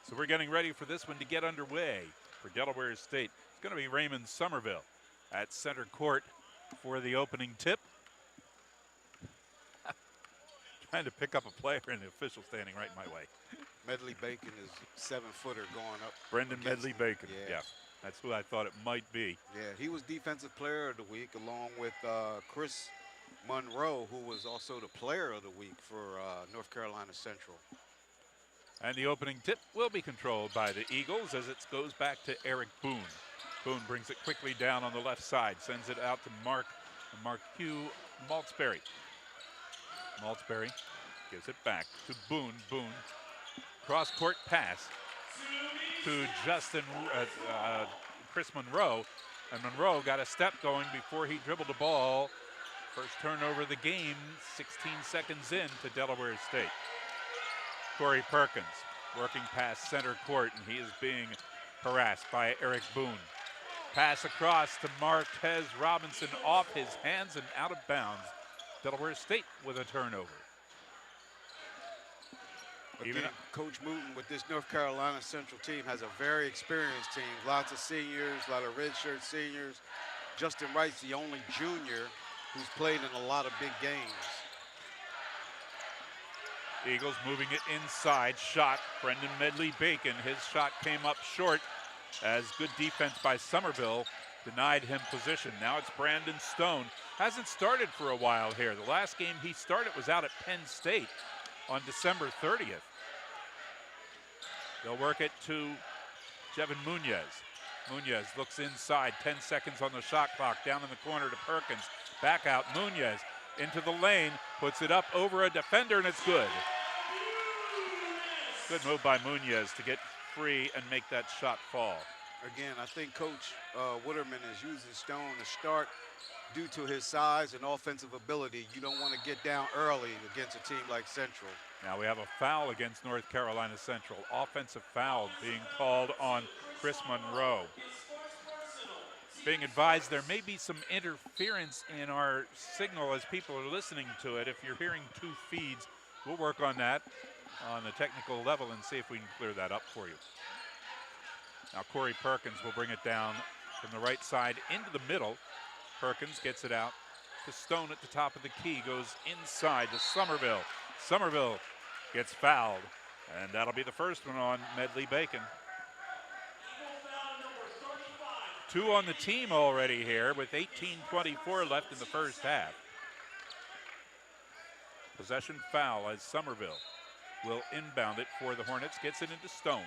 So we're getting ready for this one to get underway for Delaware State. It's going to be Raymond Somerville at center court for the opening tip. Trying to pick up a player and the official standing right my way. Medley Bacon is 7-footer going up. Brendan Medley Bacon. Yeah. That's who I thought it might be. Yeah, he was Defensive Player of the Week along with Chris Monroe, who was also the Player of the Week for North Carolina Central. And the opening tip will be controlled by the Eagles as it goes back to Eric Boone. Boone brings it quickly down on the left side, sends it out to Marque Maltzberry. Maltzberry gives it back to Boone. Boone, cross-court pass to Chris Monroe. And Monroe got a step going before he dribbled the ball. First turnover of the game, 16 seconds in to Delaware State. Corey Perkins working past center court, and he is being harassed by Eric Boone. Pass across to Martez Robinson off his hands and out of bounds. Delaware State with a turnover. Again, Coach Mooten with this North Carolina Central team has a very experienced team. Lots of seniors, a lot of redshirt seniors. Justin Wright's the only junior who's played in a lot of big games. Eagles moving it inside. Shot, Brendan Medley Bacon. His shot came up short as good defense by Somerville denied him position. Now it's Brandon Stone. Hasn't started for a while here. The last game he started was out at Penn State on December 30th. They'll work it to Jevin Munoz. Munoz looks inside, 10 seconds on the shot clock, down in the corner to Perkins. Back out, Munoz into the lane, puts it up over a defender, and it's good. Good move by Munoz to get free and make that shot fall. Again, I think Coach Witterman is using Stone to start due to his size and offensive ability. You don't want to get down early against a team like Central. Now we have a foul against North Carolina Central. Offensive foul being called on Chris Monroe. Being advised there may be some interference in our signal as people are listening to it. If you're hearing two feeds, we'll work on that on the technical level and see if we can clear that up for you. Now Corey Perkins will bring it down from the right side into the middle. Perkins gets it out to Stone at the top of the key, goes inside to Somerville. Somerville gets fouled, and that'll be the first one on Medley Bacon. 2 on the team already here with 18:24 left in the first half. Possession foul as Somerville will inbound it for the Hornets, gets it into Stone.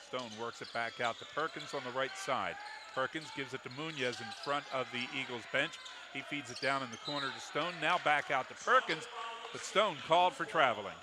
Stone works it back out to Perkins on the right side. Perkins gives it to Munoz in front of the Eagles bench. He feeds it down in the corner to Stone. Now back out to Perkins, but Stone called for traveling.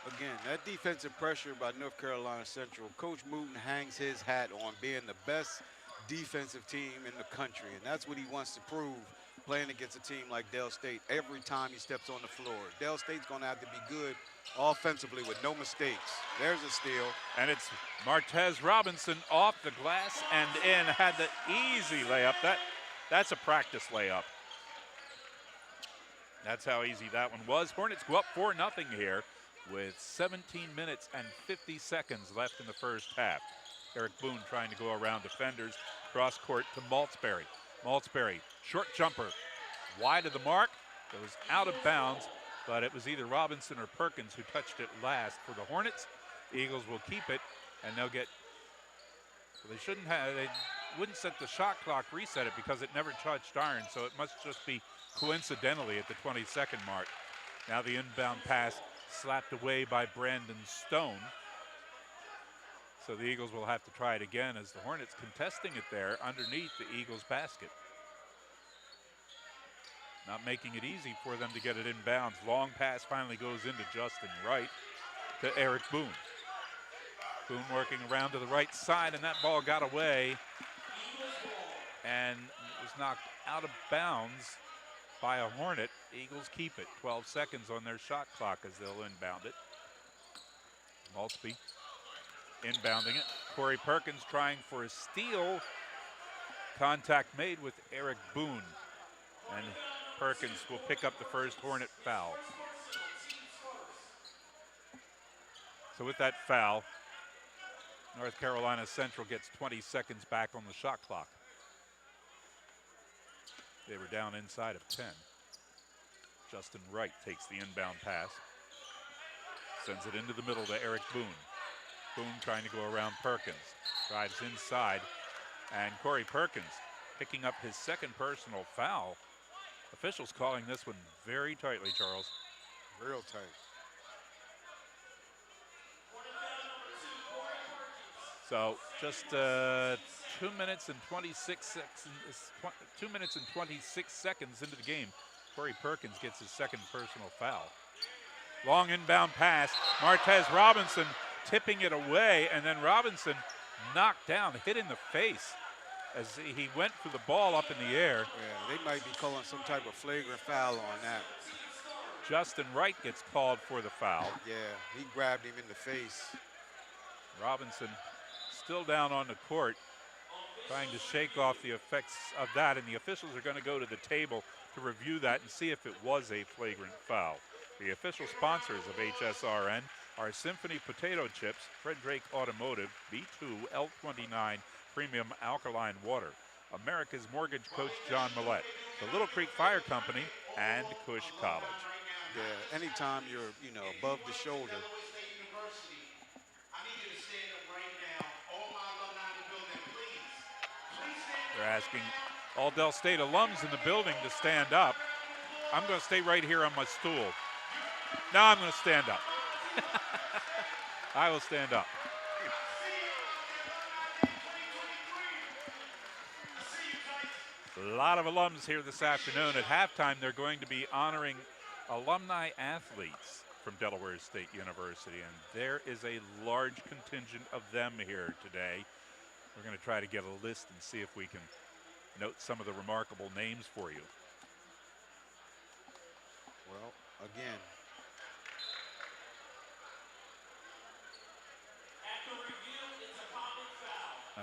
Again, that defensive pressure by North Carolina Central, Coach Mooten hangs his hat on being the best defensive team in the country, and that's what he wants to prove playing against a team like Dell State every time he steps on the floor. Dell State's going to have to be good offensively with no mistakes. There's a steal. And it's Martez Robinson off the glass and in. Had the easy layup. That's a practice layup. That's how easy that one was. Hornets go up 4-0 here with 17 minutes and 50 seconds left in the first half. Eric Boone trying to go around defenders. Cross court to Maltzberry. Maltzberry, short jumper, wide of the mark, goes out of bounds, but it was either Robinson or Perkins who touched it last for the Hornets. The Eagles will keep it, and they'll get, well, they wouldn't set the shot clock reset it because it never touched iron, so it must just be coincidentally at the 22nd mark. Now the inbound pass slapped away by Brandon Stone. So the Eagles will have to try it again as the Hornets contesting it there underneath the Eagles basket. Not making it easy for them to get it inbounds. Long pass finally goes into Justin Wright to Eric Boone. Boone working around to the right side, and that ball got away and was knocked out of bounds by a Hornet. Eagles keep it. 12 seconds on their shot clock as they'll inbound it. Maltzby inbounding it. Corey Perkins trying for a steal. Contact made with Eric Boone. And Perkins will pick up the first Hornet foul. So with that foul, North Carolina Central gets 20 seconds back on the shot clock. They were down inside of 10. Justin Wright takes the inbound pass. Sends it into the middle to Eric Boone. Boone trying to go around Perkins. Drives inside. And Corey Perkins picking up his second personal foul. Officials calling this one very tightly, Charles. Real tight. So just 2 minutes and 26 seconds. 2 minutes and 26 seconds into the game, Corey Perkins gets his second personal foul. Long inbound pass. Martez Robinson tipping it away, and then Robinson knocked down, hit in the face as he went for the ball up in the air. Yeah, they might be calling some type of flagrant foul on that. Justin Wright gets called for the foul. Yeah, he grabbed him in the face. Robinson still down on the court, trying to shake off the effects of that, and the officials are going to go to the table to review that and see if it was a flagrant foul. The official sponsors of HSRN are Symphony Potato Chips, Fred Drake Automotive, B2, L29 Premium Alkaline Water, America's Mortgage Coach John Millette, the Little Creek Fire Company, and Cush College. Yeah, anytime you're, above the shoulder. They're asking all Del State alums in the building to stand up. I'm going to stay right here on my stool. No, I'm going to stand up. I will stand up. A lot of alums here this afternoon. At halftime, they're going to be honoring alumni athletes from Delaware State University, and there is a large contingent of them here today. We're going to try to get a list and see if we can note some of the remarkable names for you. Well, again.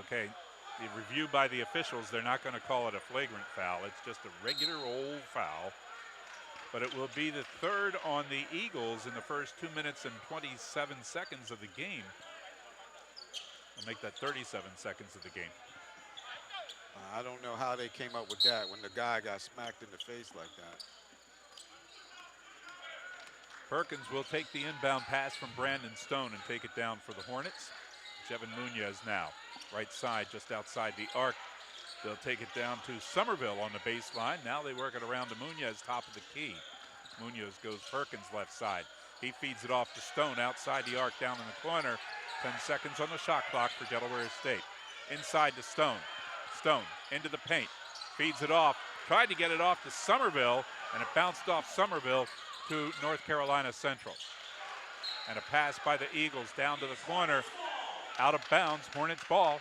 Okay, the review by the officials, they're not going to call it a flagrant foul. It's just a regular old foul. But it will be the third on the Eagles in the first 2 minutes and 27 seconds of the game. I'll make that 37 seconds of the game. I don't know how they came up with that when the guy got smacked in the face like that. Perkins will take the inbound pass from Brandon Stone and take it down for the Hornets. Jevin Munoz now, right side, just outside the arc. They'll take it down to Somerville on the baseline. Now they work it around to Munoz, top of the key. Munoz goes Perkins left side. He feeds it off to Stone outside the arc down in the corner. 10 seconds on the shot clock for Delaware State. Inside to Stone. Stone into the paint. Feeds it off. Tried to get it off to Somerville, and it bounced off Somerville to North Carolina Central. And a pass by the Eagles down to the corner. Out of bounds, Hornets ball.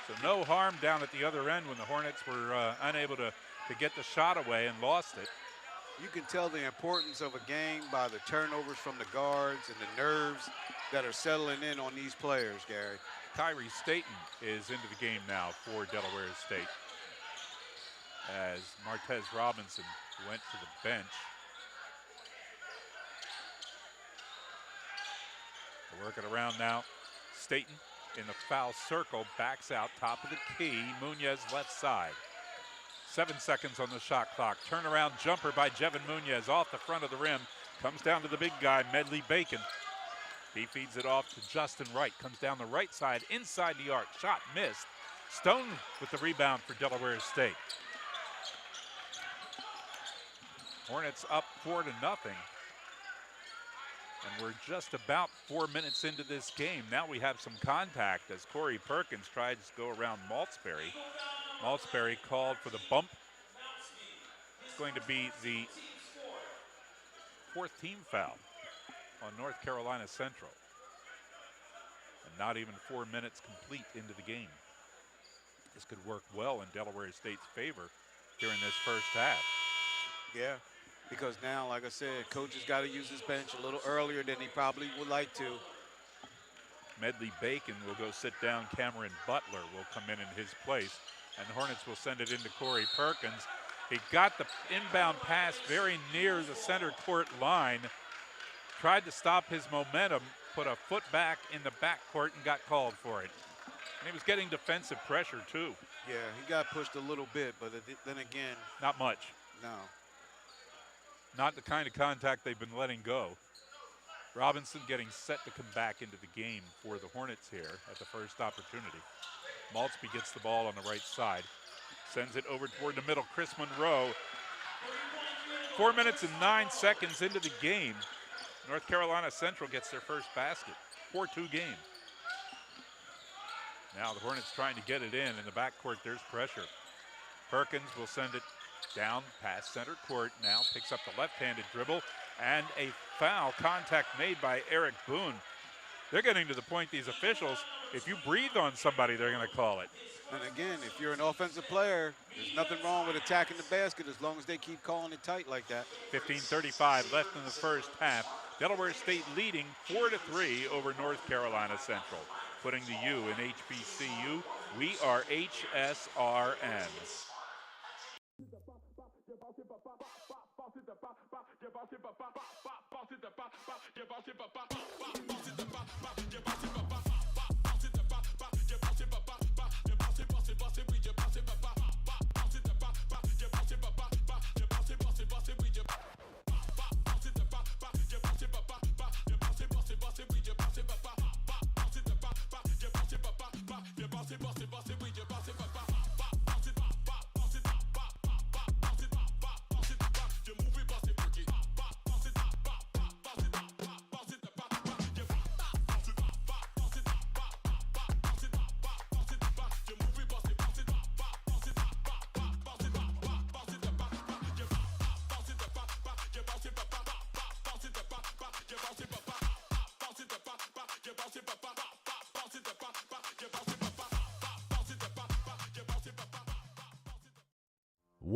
So no harm down at the other end when the Hornets were unable to get the shot away and lost it. You can tell the importance of a game by the turnovers from the guards and the nerves that are settling in on these players, Gary. Kyrie Staten is into the game now for Delaware State, as Martez Robinson went to the bench. They'll work it around now. Staten in the foul circle, backs out, top of the key. Munoz left side. 7 seconds on the shot clock. Turnaround jumper by Jevin Munoz off the front of the rim. Comes down to the big guy, Medley Bacon. He feeds it off to Justin Wright. Comes down the right side, inside the arc. Shot missed. Stone with the rebound for Delaware State. Hornets up 4-0. And we're just about 4 minutes into this game. Now we have some contact as Corey Perkins tries to go around Maltsberry. Maltsberry called for the bump. It's going to be the fourth team foul on North Carolina Central. And not even 4 minutes complete into the game. This could work well in Delaware State's favor during this first half. Yeah. Because now, like I said, coach has got to use his bench a little earlier than he probably would like to. Medley Bacon will go sit down. Cameron Butler will come in his place. And the Hornets will send it into Corey Perkins. He got the inbound pass very near the center court line. Tried to stop his momentum. put a foot back in the backcourt and got called for it. And he was getting defensive pressure too. Yeah, he got pushed a little bit, but then again, not much. No. Not the kind of contact they've been letting go. Robinson getting set to come back into the game for the Hornets here at the first opportunity. Maltzby gets the ball on the right side. Sends it over toward the middle. Chris Monroe. 4 minutes and 9 seconds into the game. North Carolina Central gets their first basket. 4-2 game. Now the Hornets trying to get it in the backcourt. There's pressure. Perkins will send it down past center court. Now picks up the left-handed dribble and a foul contact made by Eric Boone. They're getting to the point, these officials, if you breathe on somebody, they're going to call it. And again, if you're an offensive player, there's nothing wrong with attacking the basket as long as they keep calling it tight like that. 15:35 left in the first half. Delaware State leading 4-3 over North Carolina Central. Putting the U in HBCU, we are HSRN.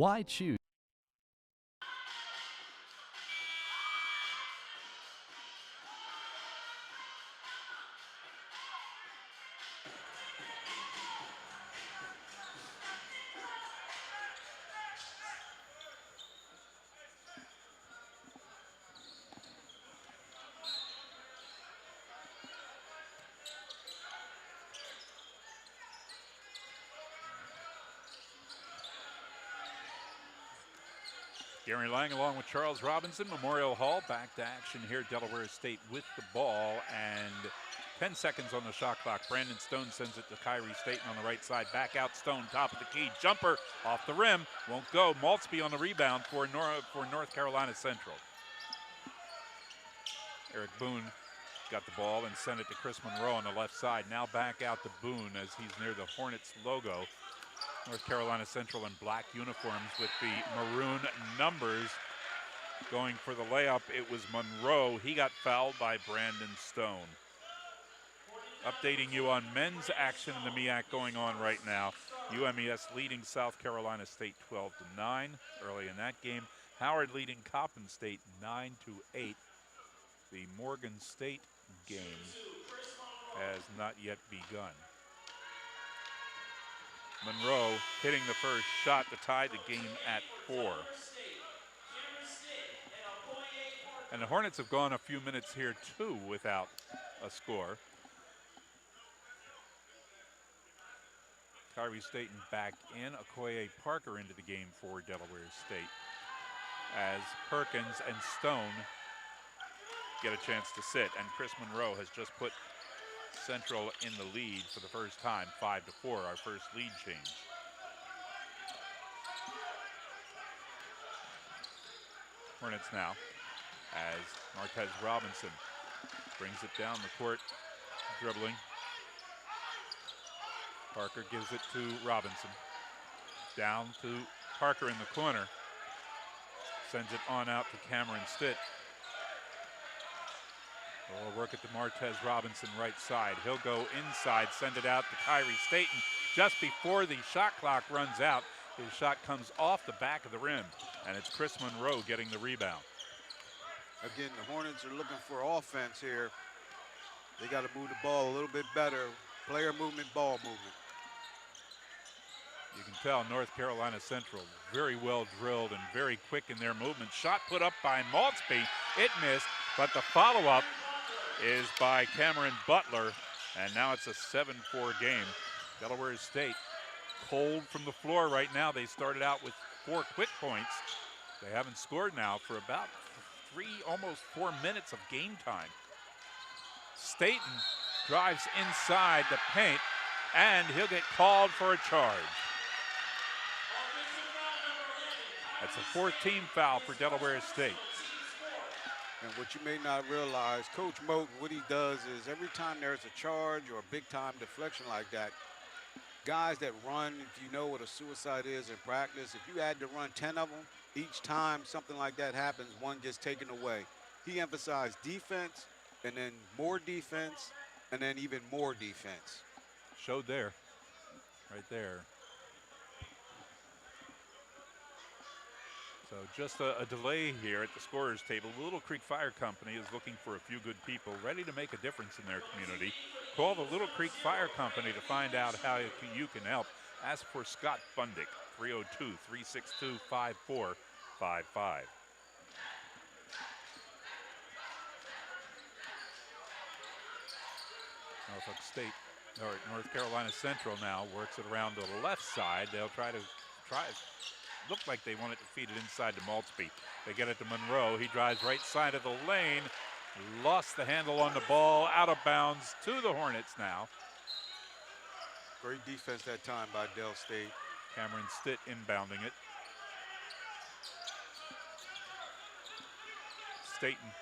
Why choose? Gary Lang along with Charles Robinson. Memorial Hall back to action here. Delaware State with the ball and 10 seconds on the shot clock. Brandon Stone sends it to Kyrie Staten on the right side. Back out Stone, top of the key. Jumper off the rim. Won't go. Maltzby on the rebound for North Carolina Central. Eric Boone got the ball and sent it to Chris Monroe on the left side. Now back out to Boone as he's near the Hornets logo. North Carolina Central in black uniforms with the maroon numbers. Going for the layup, it was Monroe. He got fouled by Brandon Stone. Updating you on men's action in the MEAC going on right now. UMES leading South Carolina State 12-9 early in that game. Howard leading Coppin State 9-8. The Morgan State game has not yet begun. Monroe hitting the first shot to tie the game at 4. And the Hornets have gone a few minutes here too without a score. Kyrie Staten back in. Okoye Parker into the game for Delaware State as Perkins and Stone get a chance to sit. And Chris Monroe has just put Central in the lead for the first time, 5-4, our first lead change. Hornets now as Martez Robinson brings it down the court, dribbling. Parker gives it to Robinson. Down to Parker in the corner. Sends it on out to Cameron Stitt. We'll work it to Martez Robinson right side. He'll go inside, send it out to Kyrie Staten. Just before the shot clock runs out, his shot comes off the back of the rim, and it's Chris Monroe getting the rebound. Again, the Hornets are looking for offense here. They got to move the ball a little bit better. Player movement, ball movement. You can tell North Carolina Central very well drilled and very quick in their movement. Shot put up by Maltzby. It missed, but the follow-up is by Cameron Butler, and now it's a 7-4 game. Delaware State cold from the floor right now. They started out with 4 quick points. They haven't scored now for about 3, almost 4 minutes of game time. Staten drives inside the paint, and he'll get called for a charge. That's a 14 foul for Delaware State. And what you may not realize, Coach Moten, what he does is every time there's a charge or a big-time deflection like that, guys that run, if you know what a suicide is in practice, if you had to run 10 of them, each time something like that happens, one gets taken away. He emphasized defense, and then more defense, and then even more defense. Showed there, right there. So just a delay here at the scorer's table. The Little Creek Fire Company is looking for a few good people ready to make a difference in their community. Call the Little Creek Fire Company to find out how you can help. Ask for Scott Bundick, 302-362-5455. Norfolk State, or North Carolina Central now works it around to the left side. They'll try. Look like they want it to feed it inside to Maltsby. They get it to Monroe. He drives right side of the lane. Lost the handle on the ball. Out of bounds to the Hornets now. Great defense that time by Del State. Cameron Stitt inbounding it. Staten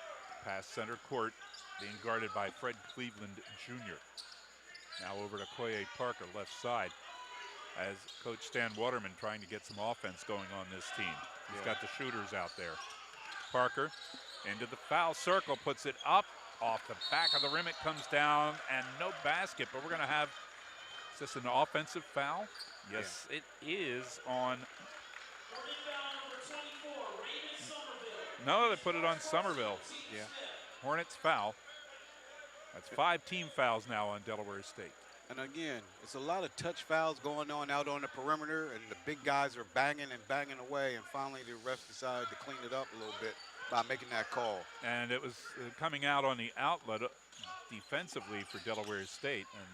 past center court, being guarded by Fred Cleveland Jr. Now over to Koye Parker, left side, as Coach Stan Waterman trying to get some offense going on this team. He's got the shooters out there. Parker into the foul circle, puts it up off the back of the rim. It comes down and no basket, but we're going to have, is this an offensive foul? Yes, it is on. No, they put it on Somerville. Yeah. Hornets foul. That's 5 team fouls now on Delaware State. And again, it's a lot of touch fouls going on out on the perimeter, and the big guys are banging and banging away, and finally the refs decided to clean it up a little bit by making that call. And it was coming out on the outlet defensively for Delaware State, and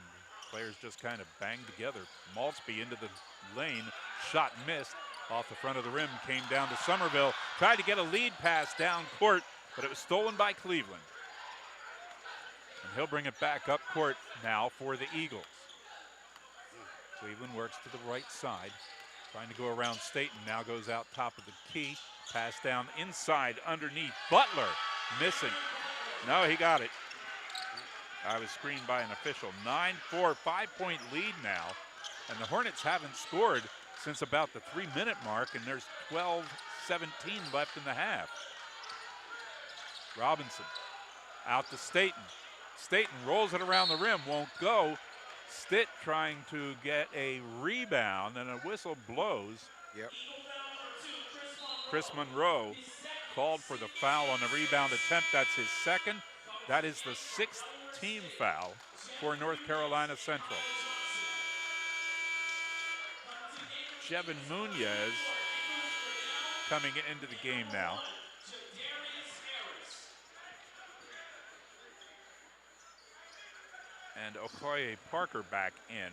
players just kind of banged together. Maltsby into the lane, shot missed, off the front of the rim, came down to Somerville, tried to get a lead pass down court, but it was stolen by Cleveland. And he'll bring it back up court now for the Eagles. Cleveland works to the right side, trying to go around Staten, now goes out top of the key, pass down inside underneath. Butler missing. No, he got it. I was screened by an official. 9-4, 5-point lead now. And the Hornets haven't scored since about the 3-minute mark, and there's 12-17 left in the half. Robinson out to Staten. Staten rolls it around the rim, won't go. Stitt trying to get a rebound, and a whistle blows. Yep. Chris Monroe called for the foul on the rebound attempt. That's his second. That is the 6th team foul for North Carolina Central. Jevin Munoz coming into the game now. And Okoye Parker back in.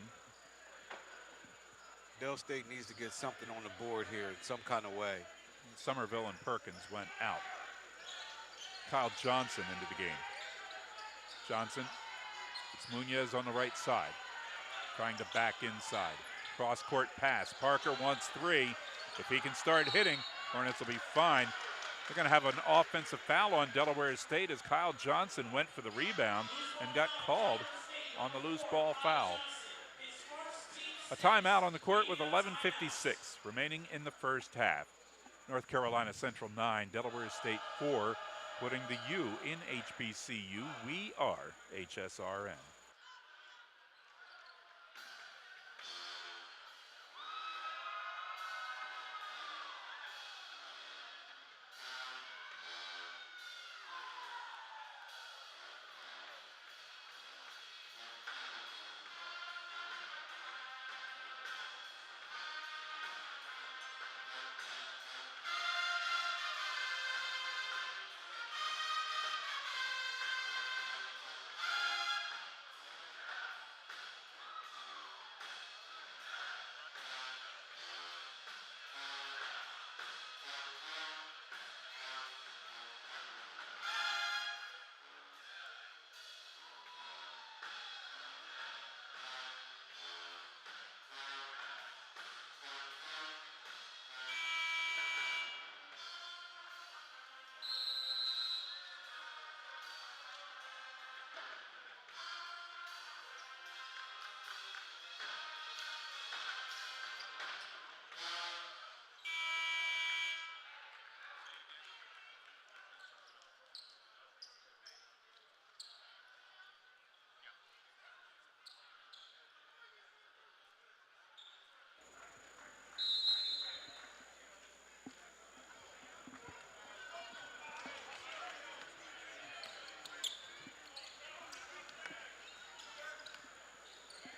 Del State needs to get something on the board here in some kind of way. Somerville and Perkins went out. Kyle Johnson into the game. Johnson, it's Munoz on the right side, trying to back inside. Cross-court pass. Parker wants 3. If he can start hitting, Hornets will be fine. They're going to have an offensive foul on Delaware State as Kyle Johnson went for the rebound and got called on the loose ball foul. A timeout on the court with 11:56 remaining in the first half. North Carolina Central 9, Delaware State 4, putting the U in HBCU. We are HSRN.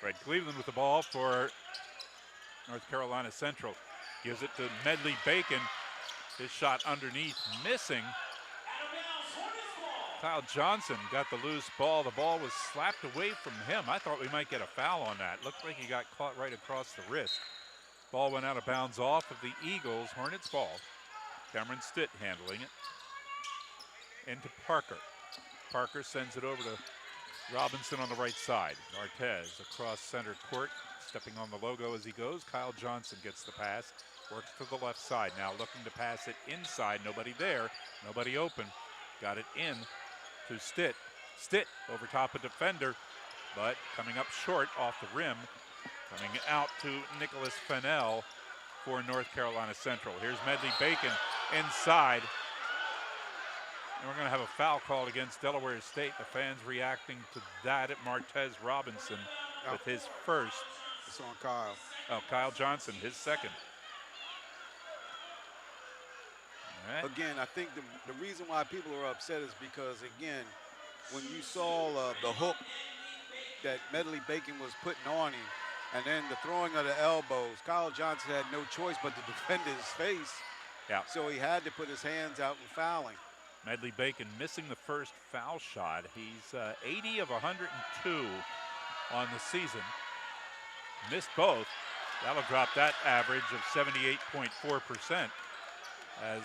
Fred Cleveland with the ball for North Carolina Central. Gives it to Medley Bacon. His shot underneath, missing. Kyle Johnson got the loose ball. The ball was slapped away from him. I thought we might get a foul on that. Looked like he got caught right across the wrist. Ball went out of bounds off of the Eagles. Hornets ball. Cameron Stitt handling it. Into Parker. Parker sends it over to Robinson on the right side. Martez across center court, stepping on the logo as he goes. Kyle Johnson gets the pass, works to the left side. Now looking to pass it inside. Nobody there, nobody open. Got it in to Stitt. Stitt over top of defender, but coming up short off the rim. Coming out to Nicholas Fennell for North Carolina Central. Here's Medley Bacon inside. And we're going to have a foul called against Delaware State. The fans reacting to that at Martez Robinson with his first. It's on Kyle. Oh, Kyle Johnson, his second. All right. Again, I think the reason why people are upset is because, again, when you saw the hook that Medley Bacon was putting on him, and then the throwing of the elbows, Kyle Johnson had no choice but to defend his face. Yeah. So he had to put his hands out and fouling. Medley Bacon missing the first foul shot. He's 80 of 102 on the season. Missed both. That'll drop that average of 78.4% as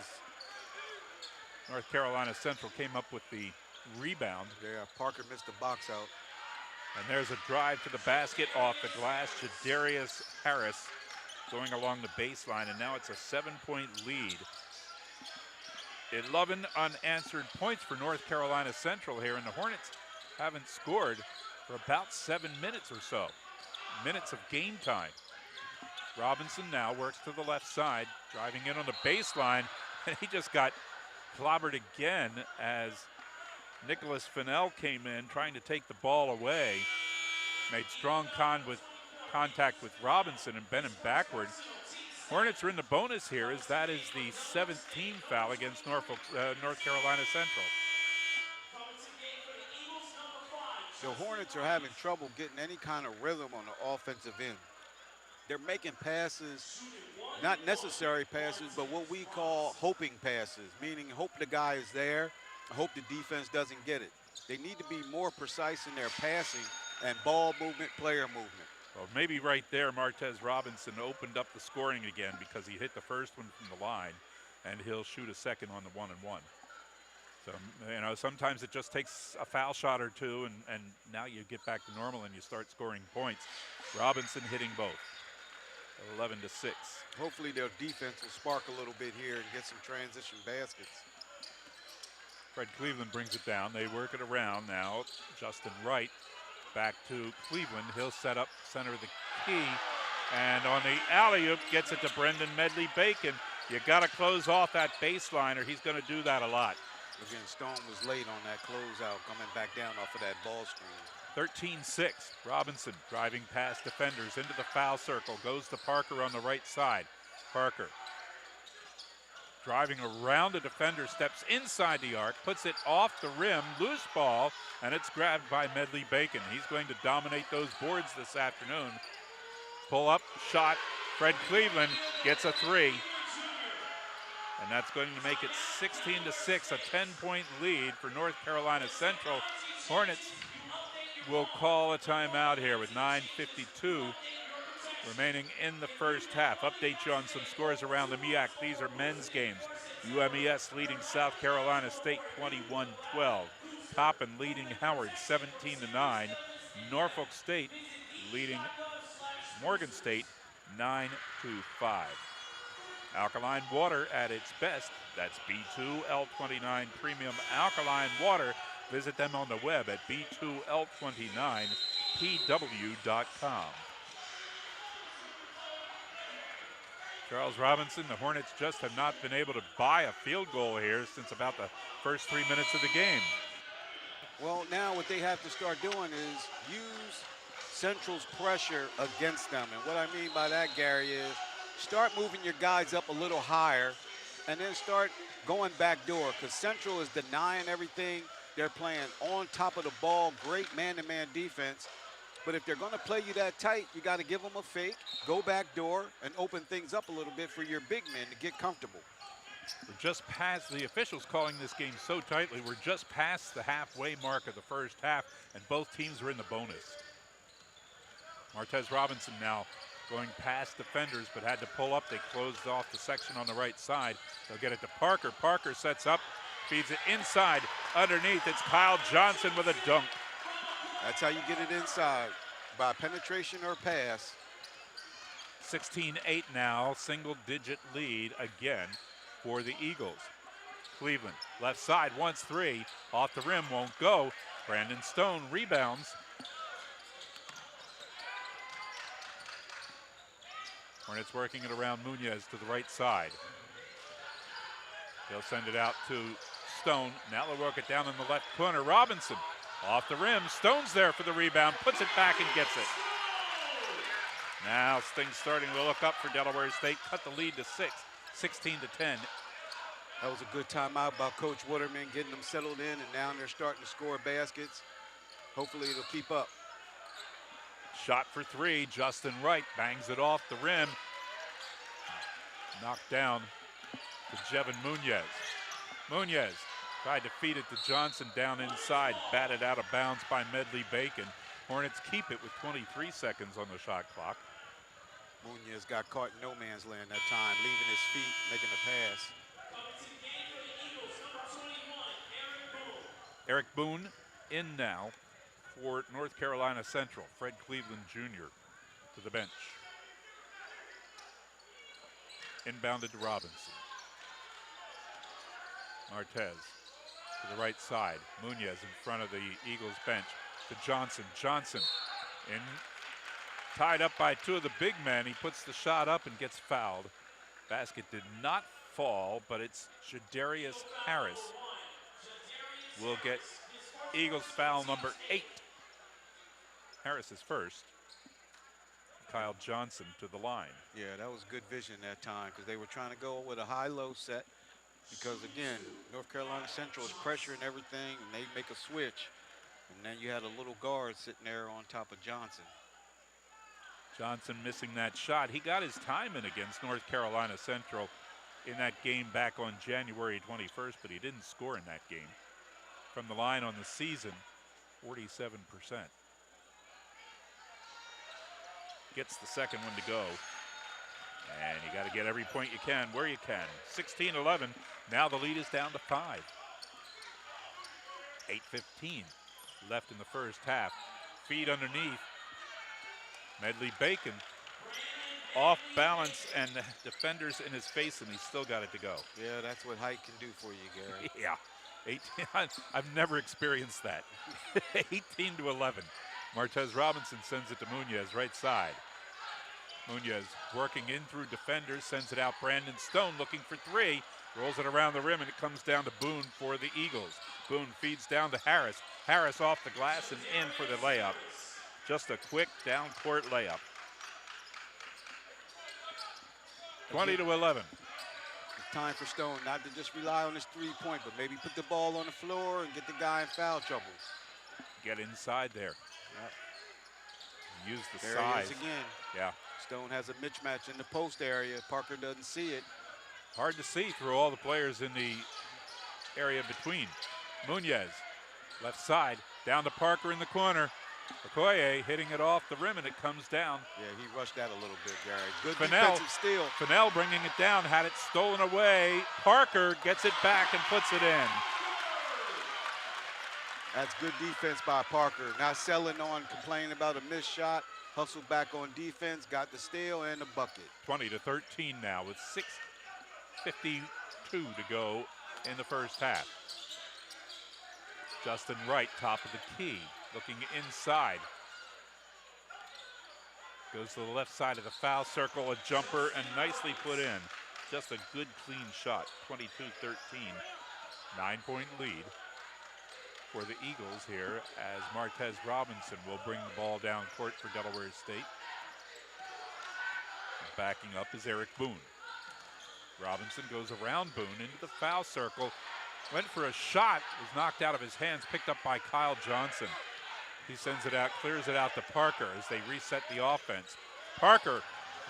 North Carolina Central came up with the rebound. Yeah, Parker missed the box out. And there's a drive to the basket off the glass. Jadarius Harris going along the baseline, and now it's a 7-point lead. 11 unanswered points for North Carolina Central here, and the Hornets haven't scored for about 7 minutes or so. Minutes of game time. Robinson now works to the left side, driving in on the baseline, and he just got clobbered again as Nicholas Fennell came in trying to take the ball away. Made strong contact with Robinson and bent him backward. Hornets are in the bonus here as that is the 17th foul against North Carolina Central. The Hornets are having trouble getting any kind of rhythm on the offensive end. They're making passes, not necessary passes, but what we call hoping passes, meaning hope the guy is there, hope the defense doesn't get it. They need to be more precise in their passing and ball movement, player movement. Well, maybe right there, Martez Robinson opened up the scoring again because he hit the first one from the line, and he'll shoot a second on the 1-and-1. So, you know, sometimes it just takes a foul shot or two, and now you get back to normal and you start scoring points. Robinson hitting both, 11-6. Hopefully their defense will spark a little bit here and get some transition baskets. Fred Cleveland brings it down. They work it around now. Justin Wright back to Cleveland. He'll set up center of the key. And on the alley-oop, gets it to Brendan Medley Bacon. You got to close off that baseline, or he's going to do that a lot. Again, Stone was late on that closeout, coming back down off of that ball screen. 13-6. Robinson driving past defenders into the foul circle. Goes to Parker on the right side. Parker driving around the defender, steps inside the arc, puts it off the rim, loose ball, and it's grabbed by Medley Bacon. He's going to dominate those boards this afternoon. Pull up, shot, Fred Cleveland gets a three. And that's going to make it 16-6, a 10-point lead for North Carolina Central. Hornets will call a timeout here with 9:52 remaining in the first half. Update you on some scores around the MEAC. These are men's games. UMES leading South Carolina State 21-12. Toppin leading Howard 17-9. Norfolk State leading Morgan State 9-5. Alkaline water at its best. That's B2L29 Premium Alkaline Water. Visit them on the web at B2L29PW.com. Charles Robinson, the Hornets just have not been able to buy a field goal here since about the first 3 minutes of the game. Well, now what they have to start doing is use Central's pressure against them. And what I mean by that, Gary, is start moving your guys up a little higher and then start going back door, because Central is denying everything. They're playing on top of the ball, great man-to-man defense. But if they're going to play you that tight, you got to give them a fake, go back door, and open things up a little bit for your big men to get comfortable. We're just past, the officials calling this game so tightly, we're just past the halfway mark of the first half, and both teams are in the bonus. Martez Robinson now going past defenders, but had to pull up. They closed off the section on the right side. They'll get it to Parker. Parker sets up, feeds it inside. Underneath, it's Kyle Johnson with a dunk. That's how you get it inside, by penetration or pass. 16-8 now, single-digit lead again for the Eagles. Cleveland, left side, wants three. Off the rim, won't go. Brandon Stone rebounds. Hornets working it around Munoz to the right side. They'll send it out to Stone. Now they'll work it down in the left corner. Robinson off the rim. Stone's there for the rebound, puts it back and gets it. Now things starting to look up for Delaware State. Cut the lead to 6, 16-10. That was a good timeout by Coach Waterman, getting them settled in, and now they're starting to score baskets. Hopefully it'll keep up. Shot for three, Justin Wright bangs it off the rim. Knocked down to Jevin Munoz. Munoz tried to feed it to Johnson down inside, batted out of bounds by Medley Bacon. Hornets keep it with 23 seconds on the shot clock. Munoz got caught in no man's land that time, leaving his feet, making a pass. Eric Boone in now for North Carolina Central. Fred Cleveland Jr. to the bench. Inbounded to Robinson. Martez to the right side. Munoz in front of the Eagles bench to Johnson. Johnson in, tied up by two of the big men. He puts the shot up and gets fouled. Basket did not fall, but it's Shadarius Harris will get Eagles foul number 8. Harris is first. Kyle Johnson to the line. Yeah, that was good vision that time, because they were trying to go with a high-low set, because again, North Carolina Central is pressuring everything, and they make a switch, and then you had a little guard sitting there on top of Johnson. Johnson missing that shot. He got his time in against North Carolina Central in that game back on January 21st, but he didn't score in that game. From the line on the season, 47%. Gets the second one to go. And you got to get every point you can where you can. 16-11. Now the lead is down to 5. 8:15 left in the first half. Feed underneath. Medley Bacon off balance, and the defenders in his face, and he's still got it to go. Yeah, that's what height can do for you, Gary. Yeah. 18, I've never experienced that. 18-11. Martez Robinson sends it to Munoz, right side. Munoz working in through defenders, sends it out. Brandon Stone looking for three, rolls it around the rim, and it comes down to Boone for the Eagles. Boone feeds down to Harris. Harris off the glass and in for the layup. Just a quick down court layup. 20-11. Time for Stone not to just rely on his three-point, but maybe put the ball on the floor and get the guy in foul trouble. Get inside there. Yep. Use the there size. He is again. Yeah. Stone has a mismatch in the post area. Parker doesn't see it. Hard to see through all the players in the area between. Munoz, left side, down to Parker in the corner. Okoye hitting it off the rim, and it comes down. Yeah, he rushed that a little bit, Gary. Good Fennell, defensive steal. Fennell bringing it down, had it stolen away. Parker gets it back and puts it in. That's good defense by Parker. Not selling on, complaining about a missed shot. Hustled back on defense, got the steal and the bucket. 20-13 now with 6:52 to go in the first half. Justin Wright, top of the key, looking inside. Goes to the left side of the foul circle, a jumper, and nicely put in. Just a good, clean shot, 22-13. 9-point lead for the Eagles here as Martez Robinson will bring the ball down court for Delaware State. Backing up is Eric Boone. Robinson goes around Boone into the foul circle. Went for a shot, was knocked out of his hands, picked up by Kyle Johnson. He sends it out, clears it out to Parker as they reset the offense. Parker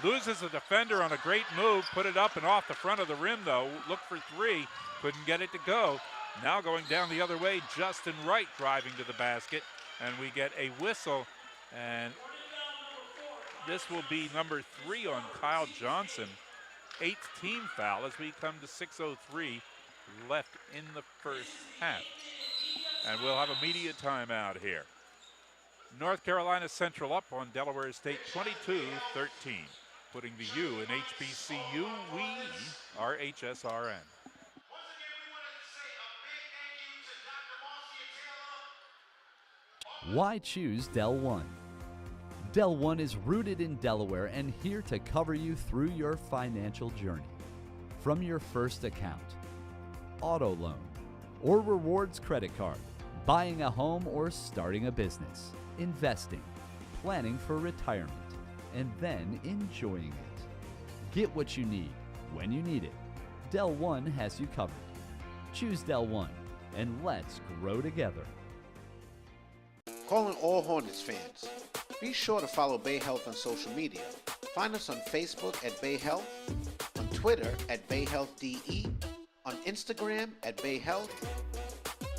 loses a defender on a great move, put it up and off the front of the rim though. Looked for three, couldn't get it to go. Now going down the other way, Justin Wright driving to the basket, and we get a whistle, and this will be number 3 on Kyle Johnson. 8th team foul as we come to 6:03 left in the first half. And we'll have a media timeout here. North Carolina Central up on Delaware State 22-13. Putting the U in HBCU, we are HSRN. Why choose Del One? Del One is rooted in Delaware and here to cover you through your financial journey. From your first account, auto loan, or rewards credit card, buying a home or starting a business, investing, planning for retirement, and then enjoying it. Get what you need when you need it. Del One has you covered. Choose Del One and let's grow together. Calling all Hornets fans. Be sure to follow Bay Health on social media. Find us on Facebook at Bay Health, on Twitter at Bay Health DE, on Instagram at Bay Health.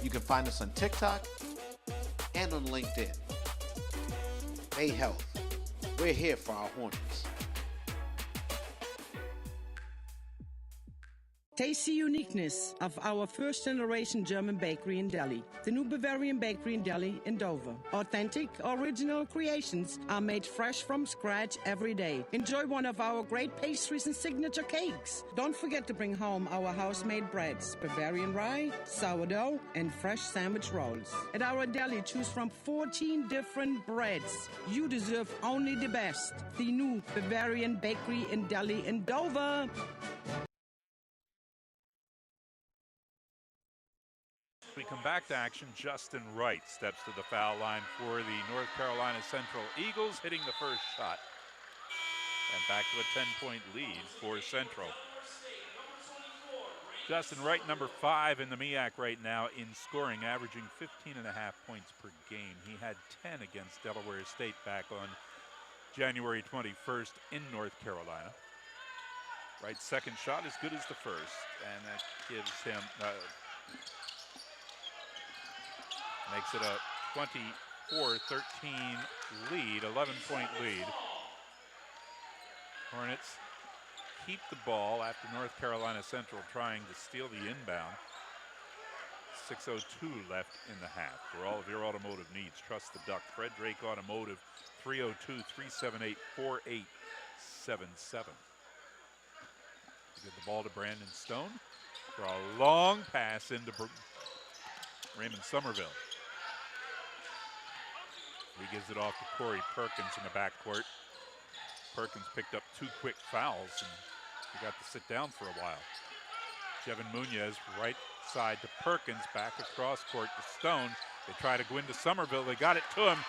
You can find us on TikTok and on LinkedIn. Bay Health. We're here for our Hornets. Taste the uniqueness of our first-generation German bakery in Delhi, the new Bavarian bakery in Delhi in Dover. Authentic, original creations are made fresh from scratch every day. Enjoy one of our great pastries and signature cakes. Don't forget to bring home our house-made breads, Bavarian rye, sourdough, and fresh sandwich rolls. At our deli, choose from 14 different breads. You deserve only the best. The new Bavarian bakery in Delhi in Dover. We come back to action. Justin Wright steps to the foul line for the North Carolina Central Eagles, hitting the first shot. And back to a 10-point lead for Central. Justin Wright, number 5 in the MEAC right now in scoring, averaging 15.5 points per game. He had 10 against Delaware State back on January 21st in North Carolina. Wright's second shot as good as the first, and that gives him makes it a 24-13 lead, 11-point lead. Hornets keep the ball after North Carolina Central trying to steal the inbound. 6:02 left in the half. For all of your automotive needs, trust the Duck. Fred Drake Automotive, 302-378-4877. Give the ball to Brandon Stone for a long pass into Raymond Somerville. He gives it off to Corey Perkins in the backcourt. Perkins picked up 2 quick fouls and he got to sit down for a while. Jevin Munoz right side to Perkins, back across court to Stone. They try to go into Somerville. They got it to him.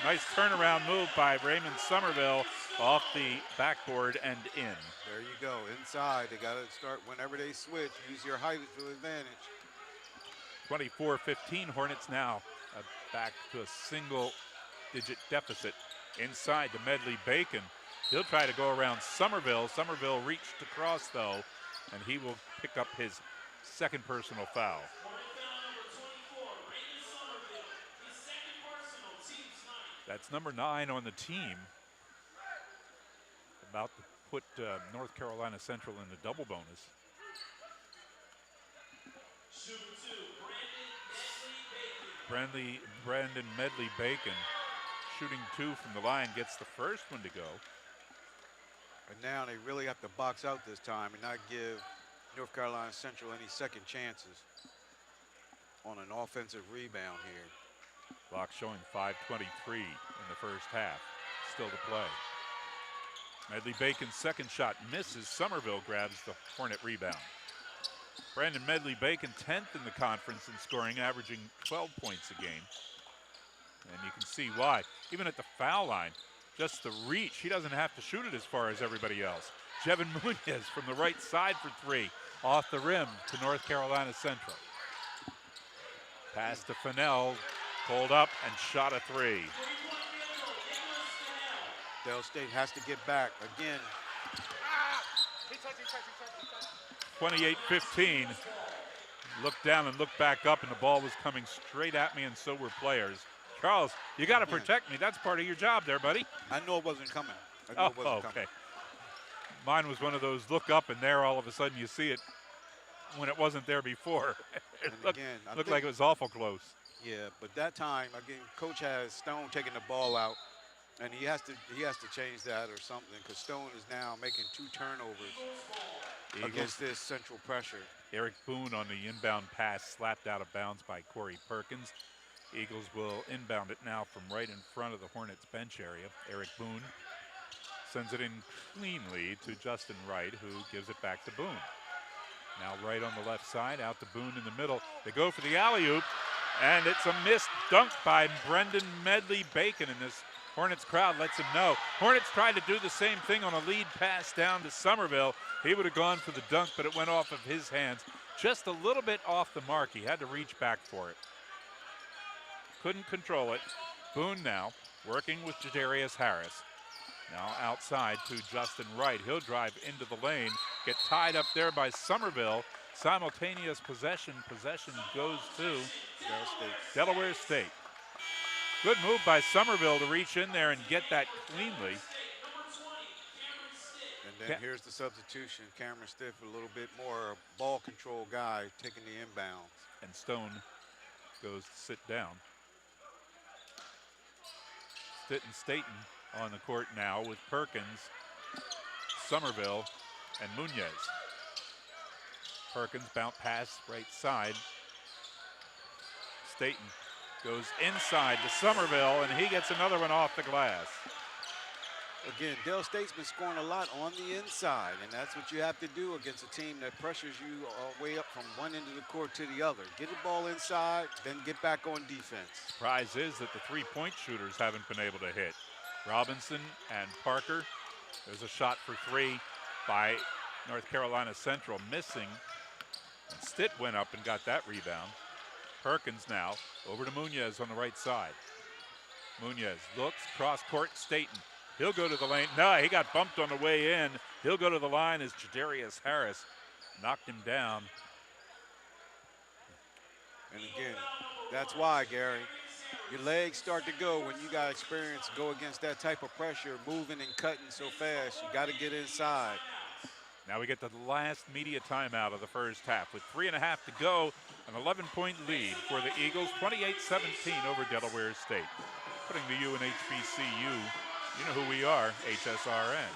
Nice turnaround move by Raymond Somerville off the backboard and in. There you go, inside. They got to start whenever they switch. Use your height to advantage. 24-15, Hornets now back to a single-digit deficit inside to Medley Bacon. He'll try to go around Somerville. Somerville reached across though, and he will pick up his second personal foul. That's number 9 on the team. About to put North Carolina Central in the double bonus. Brandon Medley Bacon shooting 2 from the line, gets the first one to go. And now they really have to box out this time and not give North Carolina Central any second chances on an offensive rebound here. Clock showing 5:23 in the first half. Still to play. Medley Bacon's second shot misses. Somerville grabs the Hornet rebound. Brandon Medley Bacon 10th in the conference in scoring, averaging 12 points a game. And you can see why. Even at the foul line, just the reach. He doesn't have to shoot it as far as everybody else. Jevin Munoz from the right side for 3. Off the rim to North Carolina Central. Pass to Fennell. Pulled up and shot a three. Del State has to get back. Again, 28-15. Looked down and looked back up, and the ball was coming straight at me, and so were players. Charles, you got to protect me. That's part of your job there, buddy. I know it wasn't coming. I knew it wasn't coming. Mine was one of those look up, and there all of a sudden you see it when it wasn't there before. It looked like it was awful close. Yeah, but that time, again, Coach has Stone taking the ball out, and he has to change that or something, because Stone is now making 2 turnovers against this central pressure. Eric Boone on the inbound pass slapped out of bounds by Corey Perkins. Eagles will inbound it now from right in front of the Hornets bench area. Eric Boone sends it in cleanly to Justin Wright, who gives it back to Boone. Now Wright on the left side, out to Boone in the middle. They go for the alley-oop, and it's a missed dunk by Brendan Medley-Bacon, and this Hornets crowd lets him know. Hornets tried to do the same thing on a lead pass down to Somerville. He would have gone for the dunk, but it went off of his hands. Just a little bit off the mark. He had to reach back for it. Couldn't control it. Boone now working with Jadarius Harris. Now outside to Justin Wright. He'll drive into the lane, get tied up there by Somerville. Simultaneous possession. Possession goes to Delaware State. Good move by Somerville to reach in there and get that cleanly. And then here's the substitution. Cameron Stiff, a little bit more ball control guy, taking the inbounds. And Stone goes to sit down. Staten on the court now with Perkins, Somerville, and Munoz. Perkins bounce pass right side. Staten goes inside to Somerville, and he gets another one off the glass. Again, Del State's been scoring a lot on the inside, and that's what you have to do against a team that pressures you all the way up from one end of the court to the other. Get the ball inside, then get back on defense. Surprise is that the three-point shooters haven't been able to hit. Robinson and Parker. There's a shot for three by North Carolina Central, missing. And Stitt went up and got that rebound. Perkins now over to Munoz on the right side. Munoz looks, cross court, Staten. He'll go to the lane. No, he got bumped on the way in. He'll go to the line as Jadarius Harris knocked him down. And again, that's why, Gary, your legs start to go when you got experience go against that type of pressure, moving and cutting so fast. You got to get inside. Now we get to the last media timeout of the first half with 3.5 to go, an 11-point lead for the Eagles, 28-17 over Delaware State. Putting the U in HBCU, you know who we are, HSRN.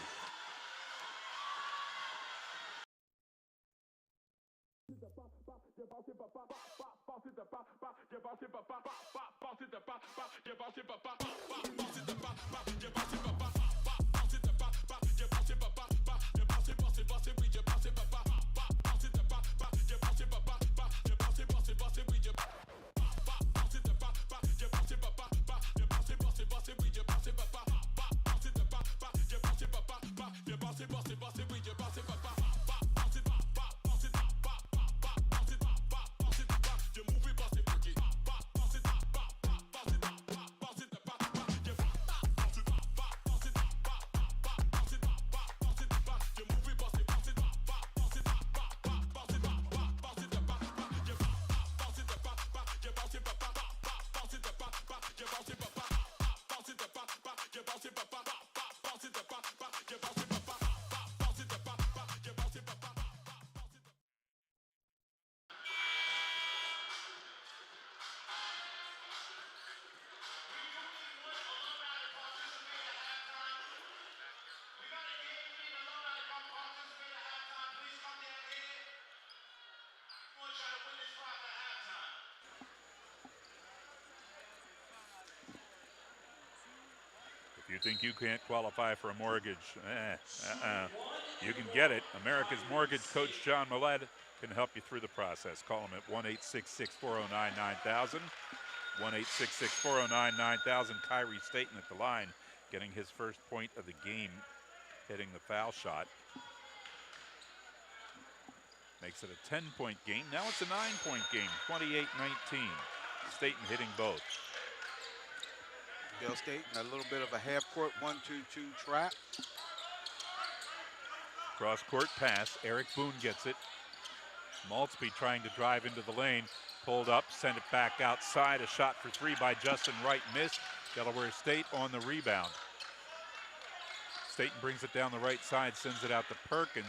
If you think you can't qualify for a mortgage, you can get it. America's Mortgage coach John Millett can help you through the process. Call him at 1-866-409-9000. 1-866-409-9000. Kyrie Staten at the line, getting his first point of the game, hitting the foul shot. Makes it a 10-point game. Now it's a 9-point game, 28-19. Staten hitting both. Dale State in a little bit of a half-court 1-2-2 trap. Cross-court pass. Eric Boone gets it. Maltsby trying to drive into the lane. Pulled up, send it back outside. A shot for three by Justin Wright missed. Delaware State on the rebound. Staten brings it down the right side, sends it out to Perkins.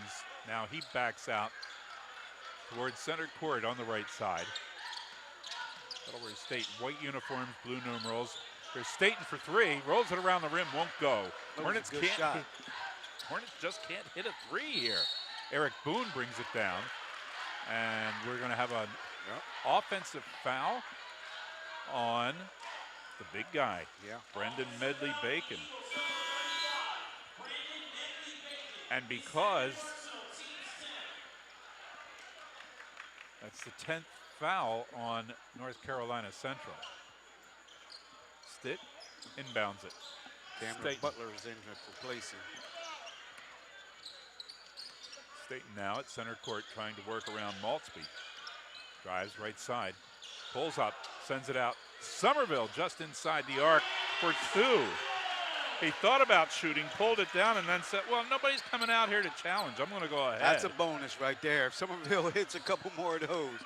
Now he backs out towards center court on the right side. Delaware State, white uniforms, blue numerals. There's Staten for three, rolls it around the rim, won't go. Hornets just can't hit a three here. Eric Boone brings it down, and we're going to have an offensive foul on the big guy, Brendan Medley Bacon. And because that's the 10th foul on North Carolina Central. Stitt inbounds it. Cameron Butler is in to replace him. Staten now at center court trying to work around Maltsby. Drives right side, pulls up, sends it out. Somerville just inside the arc for two. He thought about shooting, pulled it down, and then said, well, nobody's coming out here to challenge. I'm going to go ahead. That's a bonus right there. If Somerville hits a couple more of those,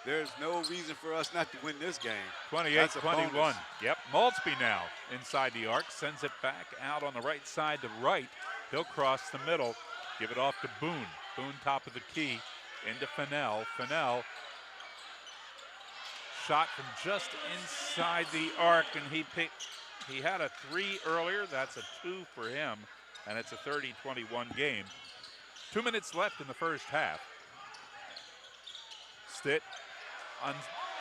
there's no reason for us not to win this game. 28-21. Yep, Maltsby now inside the arc, sends it back out on the right side to Wright. He'll cross the middle, give it off to Boone. Boone top of the key into Fennell. Fennell shot from just inside the arc, and he had a three earlier. That's a two for him, and it's a 30-21 game. 2 minutes left in the first half. Stitt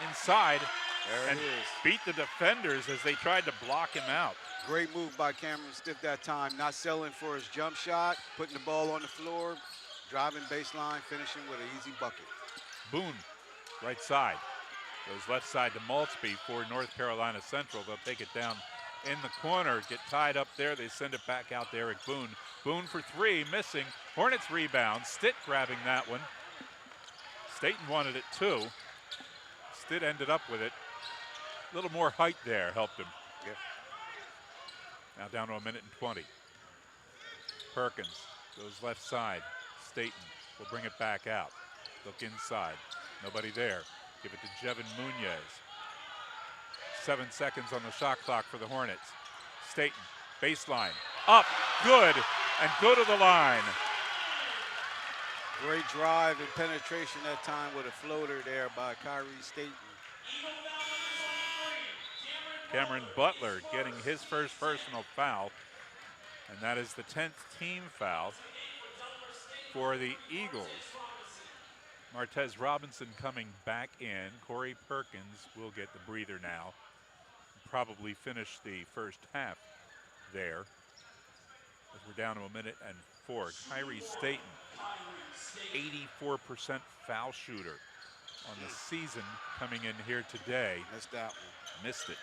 inside and beat the defenders as they tried to block him out. Great move by Cameron Stitt that time, not settling for his jump shot, putting the ball on the floor, driving baseline, finishing with an easy bucket. Boone, right side. Goes left side to Maltsby for North Carolina Central. They'll take it down in the corner, get tied up there. They send it back out to Eric Boone. Boone for three, missing. Hornets rebound. Stitt grabbing that one. Staten wanted it too. Stitt ended up with it. A little more height there helped him. Now down to 1:20. Perkins goes left side. Staten will bring it back out. Look inside. Nobody there. Give it to Jevin Munoz. 7 seconds on the shot clock for the Hornets. Staten, baseline, up, good, and go to the line. Great drive and penetration that time with a floater there by Kyrie Staten. Cameron Butler getting his first personal foul, and that is the 10th team foul for the Eagles. Martez Robinson coming back in. Corey Perkins will get the breather now. Probably finish the first half there, as we're down to 1:04. Kyrie Staten, 84% foul shooter on the season, coming in here today. Missed that one. Missed it.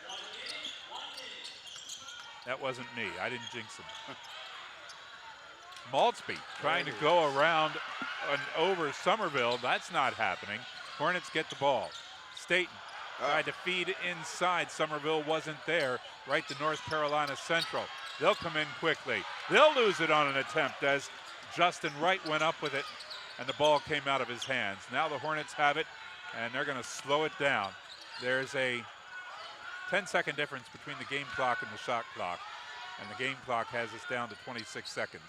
That wasn't me. I didn't jinx him. Maltsby trying to go around and over Somerville. That's not happening. Hornets get the ball. Staten tried to feed inside. Somerville wasn't there. Right to North Carolina Central. They'll come in quickly. They'll lose it on an attempt as Justin Wright went up with it, and the ball came out of his hands. Now the Hornets have it, and they're going to slow it down. There's a 10-second difference between the game clock and the shot clock, and the game clock has us down to 26 seconds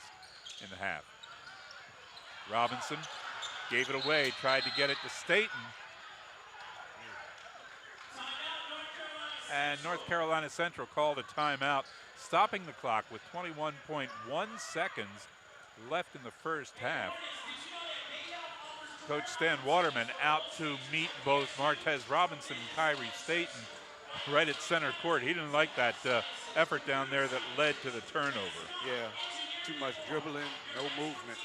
in the half. Robinson gave it away, tried to get it to Staten. And North Carolina Central called a timeout, stopping the clock with 21.1 seconds left in the first half. Coach Stan Waterman out to meet both Martez Robinson and Kyrie Staten right at center court. He didn't like that effort down there that led to the turnover. Yeah, too much dribbling, no movement.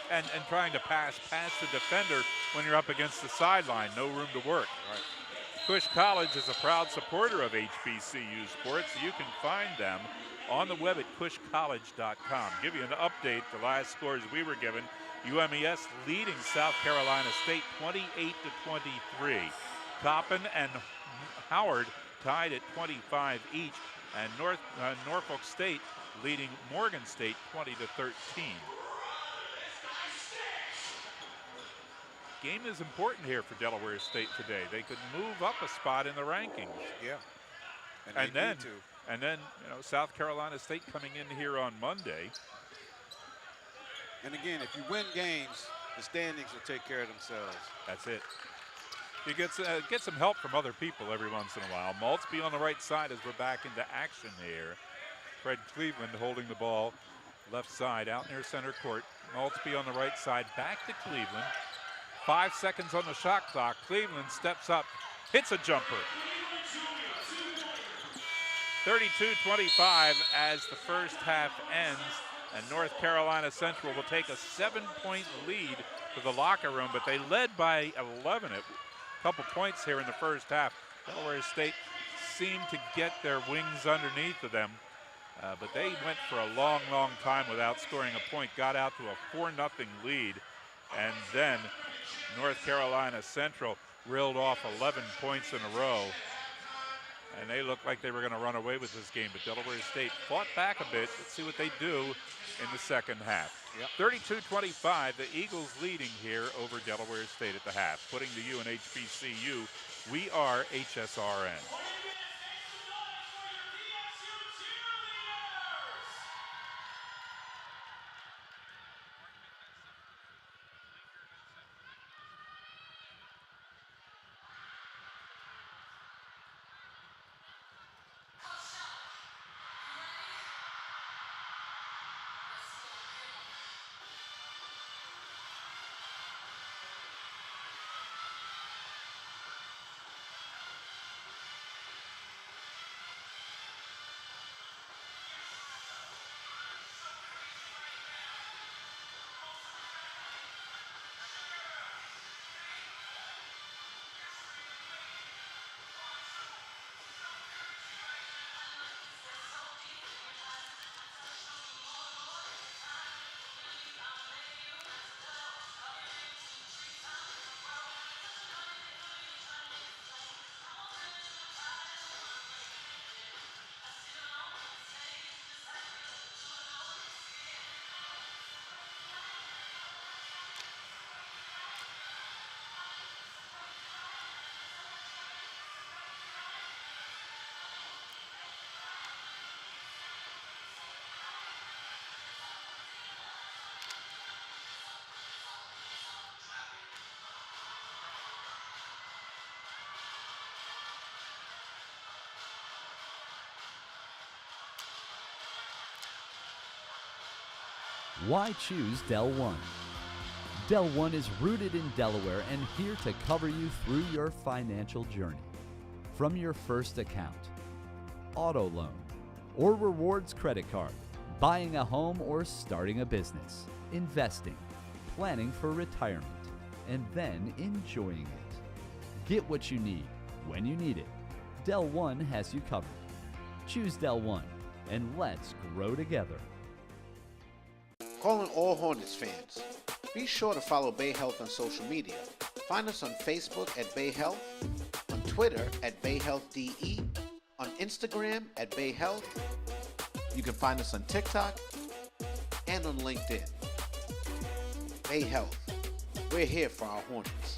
And trying to pass past the defender when you're up against the sideline, no room to work. Right. Cush College is a proud supporter of HBCU sports. You can find them on the web at cushcollege.com. Give you an update, the last scores we were given. UMES leading South Carolina State 28-23. Coppin and Howard tied at 25 each. And Norfolk State leading Morgan State 20-13. Game is important here for Delaware State today. They could move up a spot in the rankings. Yeah. And then, you know, South Carolina State coming in here on Monday. And again, if you win games, the standings will take care of themselves. That's it. You get some help from other people every once in a while. Maltzby on the right side as we're back into action here. Fred Cleveland holding the ball left side out near center court. Maltzby on the right side, back to Cleveland. 5 seconds on the shot clock. Cleveland steps up, hits a jumper. 32-25 as the first half ends, and North Carolina Central will take a 7-point lead to the locker room, but they led by 11. A couple points here in the first half. Delaware State seemed to get their wings underneath of them, but they went for a long, long time without scoring a point, got out to a 4-0 lead, and then North Carolina Central reeled off 11 points in a row, and they looked like they were going to run away with this game, but Delaware State fought back a bit. Let's see what they do in the second half. Yep. 32-25, the Eagles leading here over Delaware State at the half, putting the U in HBCU. We are HSRN. Why choose Del One? Del One is rooted in Delaware and here to cover you through your financial journey. From your first account, auto loan, or rewards credit card, buying a home or starting a business, investing, planning for retirement, and then enjoying it. Get what you need when you need it. Del One has you covered. Choose Del One and let's grow together. Calling all Hornets fans. Be sure to follow Bay Health on social media. Find us on Facebook at Bay Health, on Twitter at Bay Health DE, on Instagram at Bay Health. You can find us on TikTok and on LinkedIn. Bay Health. We're here for our Hornets.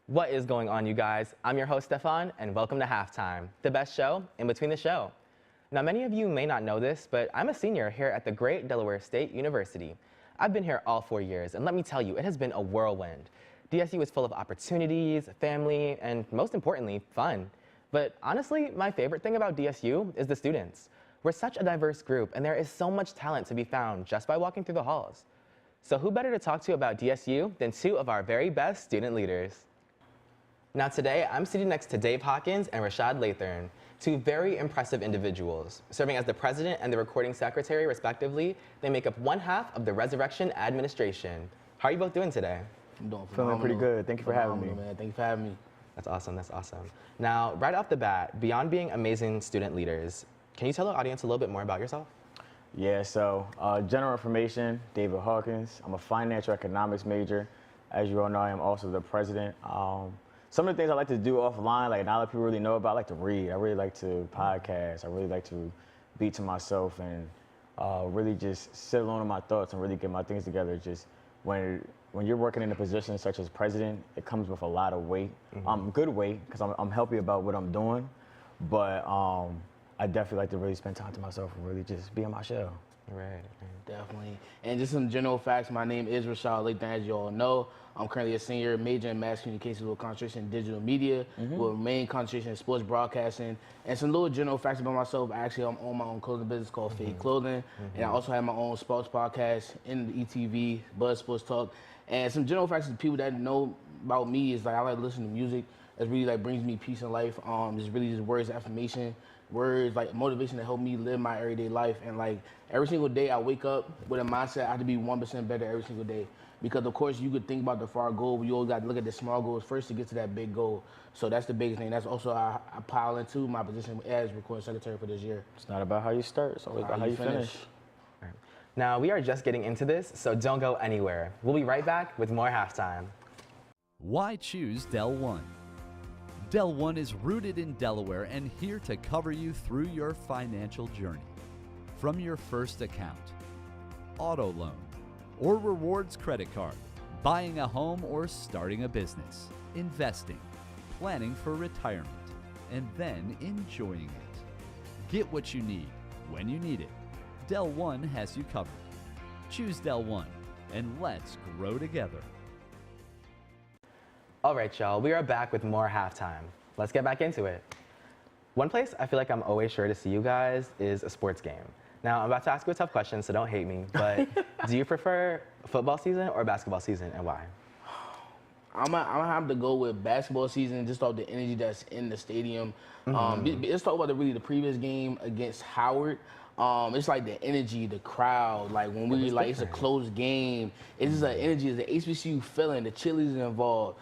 What is going on, you guys? I'm your host, Stefan, and welcome to Halftime, the best show in between the show. Now, many of you may not know this, but I'm a senior here at the great Delaware State University. I've been here all 4 years, and let me tell you, it has been a whirlwind. DSU is full of opportunities, family, and most importantly, fun. But honestly, my favorite thing about DSU is the students. We're such a diverse group, and there is so much talent to be found just by walking through the halls. So who better to talk to about DSU than two of our very best student leaders? Now today, I'm sitting next to Dave Hawkins and Rashad Lathern, two very impressive individuals. Serving as the president and the recording secretary, respectively, they make up one half of the Resurrection Administration. How are you both doing today? I'm doing Feeling pretty good. Thank you for having me. Man. Thank you for having me. That's awesome, that's awesome. Now, right off the bat, beyond being amazing student leaders, can you tell the audience a little bit more about yourself? Yeah, so general information, David Hawkins. I'm a financial economics major. As you all know, I am also the president. Some of the things I like to do offline, like not a lot of people really know about, I like to read. I really like to podcast. I really like to beat to myself and really just sit alone in my thoughts and really get my things together. Just when you're working in a position such as president, it comes with a lot of weight. Good weight, because I'm happy about what I'm doing, but I definitely like to really spend time to myself and really just be in my shell. Right. Definitely. And just some general facts, my name is Rashad Lathan, as you all know. I'm currently a senior major in mass communications with concentration in digital media, with main concentration in sports broadcasting. And some little general facts about myself. Actually, I'm on my own clothing business called Fade Clothing. And I also have my own sports podcast in the ETV, Buzz Sports Talk. And some general facts of people that know about me is like I like to listen to music. That really like brings me peace in life. Just really just words of affirmation, words like motivation to help me live my everyday life. And like every single day I wake up with a mindset I have to be 1% better every single day. Because of course you could think about the far goal, but you always got to look at the small goals first to get to that big goal. So that's the biggest thing. That's also I pile into my position as recording secretary for this year. It's not about how you start, it's always about how you finish. Now, we are just getting into this, so don't go anywhere. We'll be right back with more halftime. Why choose Del One? Del One is rooted in Delaware and here to cover you through your financial journey. From your first account, auto loan, or rewards credit card, buying a home or starting a business, investing, planning for retirement, and then enjoying it. Get what you need when you need it. Del One has you covered. Choose Del One, and let's grow together. All right, y'all, we are back with more halftime. Let's get back into it. One place I feel like I'm always sure to see you guys is a sports game. Now, I'm about to ask you a tough question, so don't hate me, but do you prefer football season or basketball season, and why? I'm gonna have to go with basketball season just off the energy that's in the stadium. Let's talk about the previous game against Howard. It's like the energy, the crowd, like when we like it's a close game. It's just an energy, it's an HBCU feeling, the chilies involved.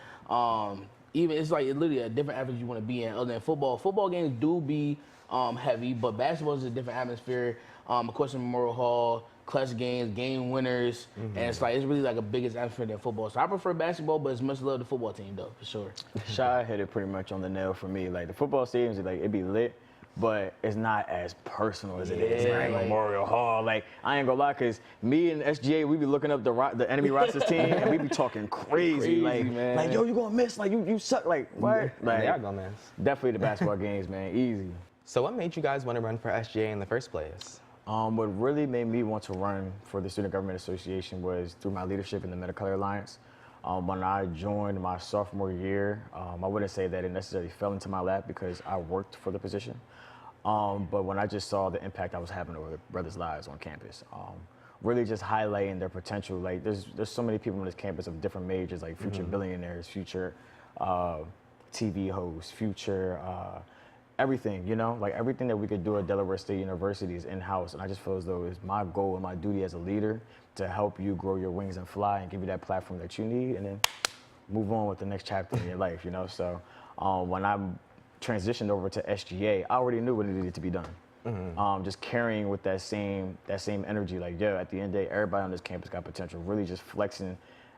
Even it's like it's literally a different atmosphere you want to be in other than football. Football games do be heavy, but basketball is a different atmosphere. Of course, in Memorial Hall, clutch games, game winners, and it's really like a biggest atmosphere than football. So I prefer basketball, but it's much love the football team though, for sure. Shy hit it pretty much on the nail for me. Like the football stadiums, like it'd be lit, but it's not as personal as it is like Memorial Hall. Like I ain't gonna lie, cause me and SGA, we be looking up the enemy roster's team, and we be talking crazy like, man. Like yo, you gonna miss? Like you suck? Like what? Like They are gonna miss. Definitely the basketball games, man. Easy. So what made you guys want to run for SGA in the first place? What really made me want to run for the Student Government Association was through my leadership in the Metacolor Alliance. When I joined my sophomore year, I wouldn't say that it necessarily fell into my lap because I worked for the position. But when I just saw the impact I was having over the brothers' lives on campus, really just highlighting their potential. Like there's so many people on this campus of different majors, like future billionaires, future TV hosts, future everything, you know, like everything that we could do at Delaware State University is in-house. And I just feel as though it's my goal and my duty as a leader to help you grow your wings and fly and give you that platform that you need and then move on with the next chapter in your life, you know? So when I transitioned over to SGA, I already knew what needed to be done. Just carrying with that same energy, like, yo, at the end of the day, everybody on this campus got potential, really just flexing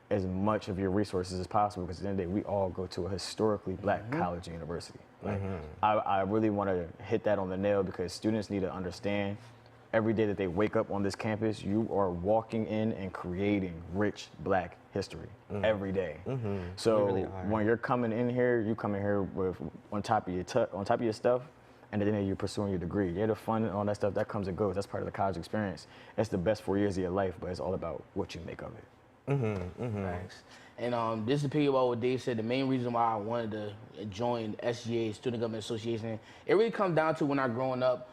as much of your resources as possible, because at the end of the day, we all go to a historically black college and university. Like, I really want to hit that on the nail because students need to understand every day that they wake up on this campus, you are walking in and creating rich black history every day. So really when you're coming in here, you come in here with on top of your stuff, and then you're pursuing your degree. Yeah, the fun and all that stuff that comes and goes. That's part of the college experience. It's the best 4 years of your life, but it's all about what you make of it. Thanks. And just to piggyback what Dave said, the main reason why I wanted to join SGA, Student Government Association, it really comes down to when I growing up,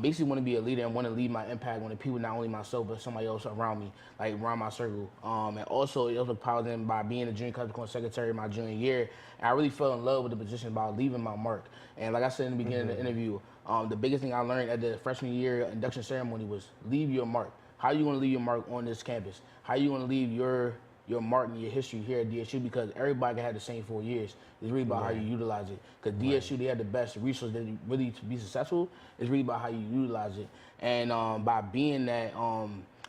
basically want to be a leader and want to leave my impact on the people, not only myself, but somebody else around me, like around my circle. And also, it was powered in by being a junior college secretary my junior year. And I really fell in love with the position about leaving my mark. And like I said in the beginning of the interview, the biggest thing I learned at the freshman year induction ceremony was leave your mark. How you want to leave your mark on this campus? How you want to leave your mark and your history here at DSU? Because everybody can have the same 4 years. It's really about how you utilize it. Because DSU, they have the best resource that really to be successful. It's really about how you utilize it. And by being that,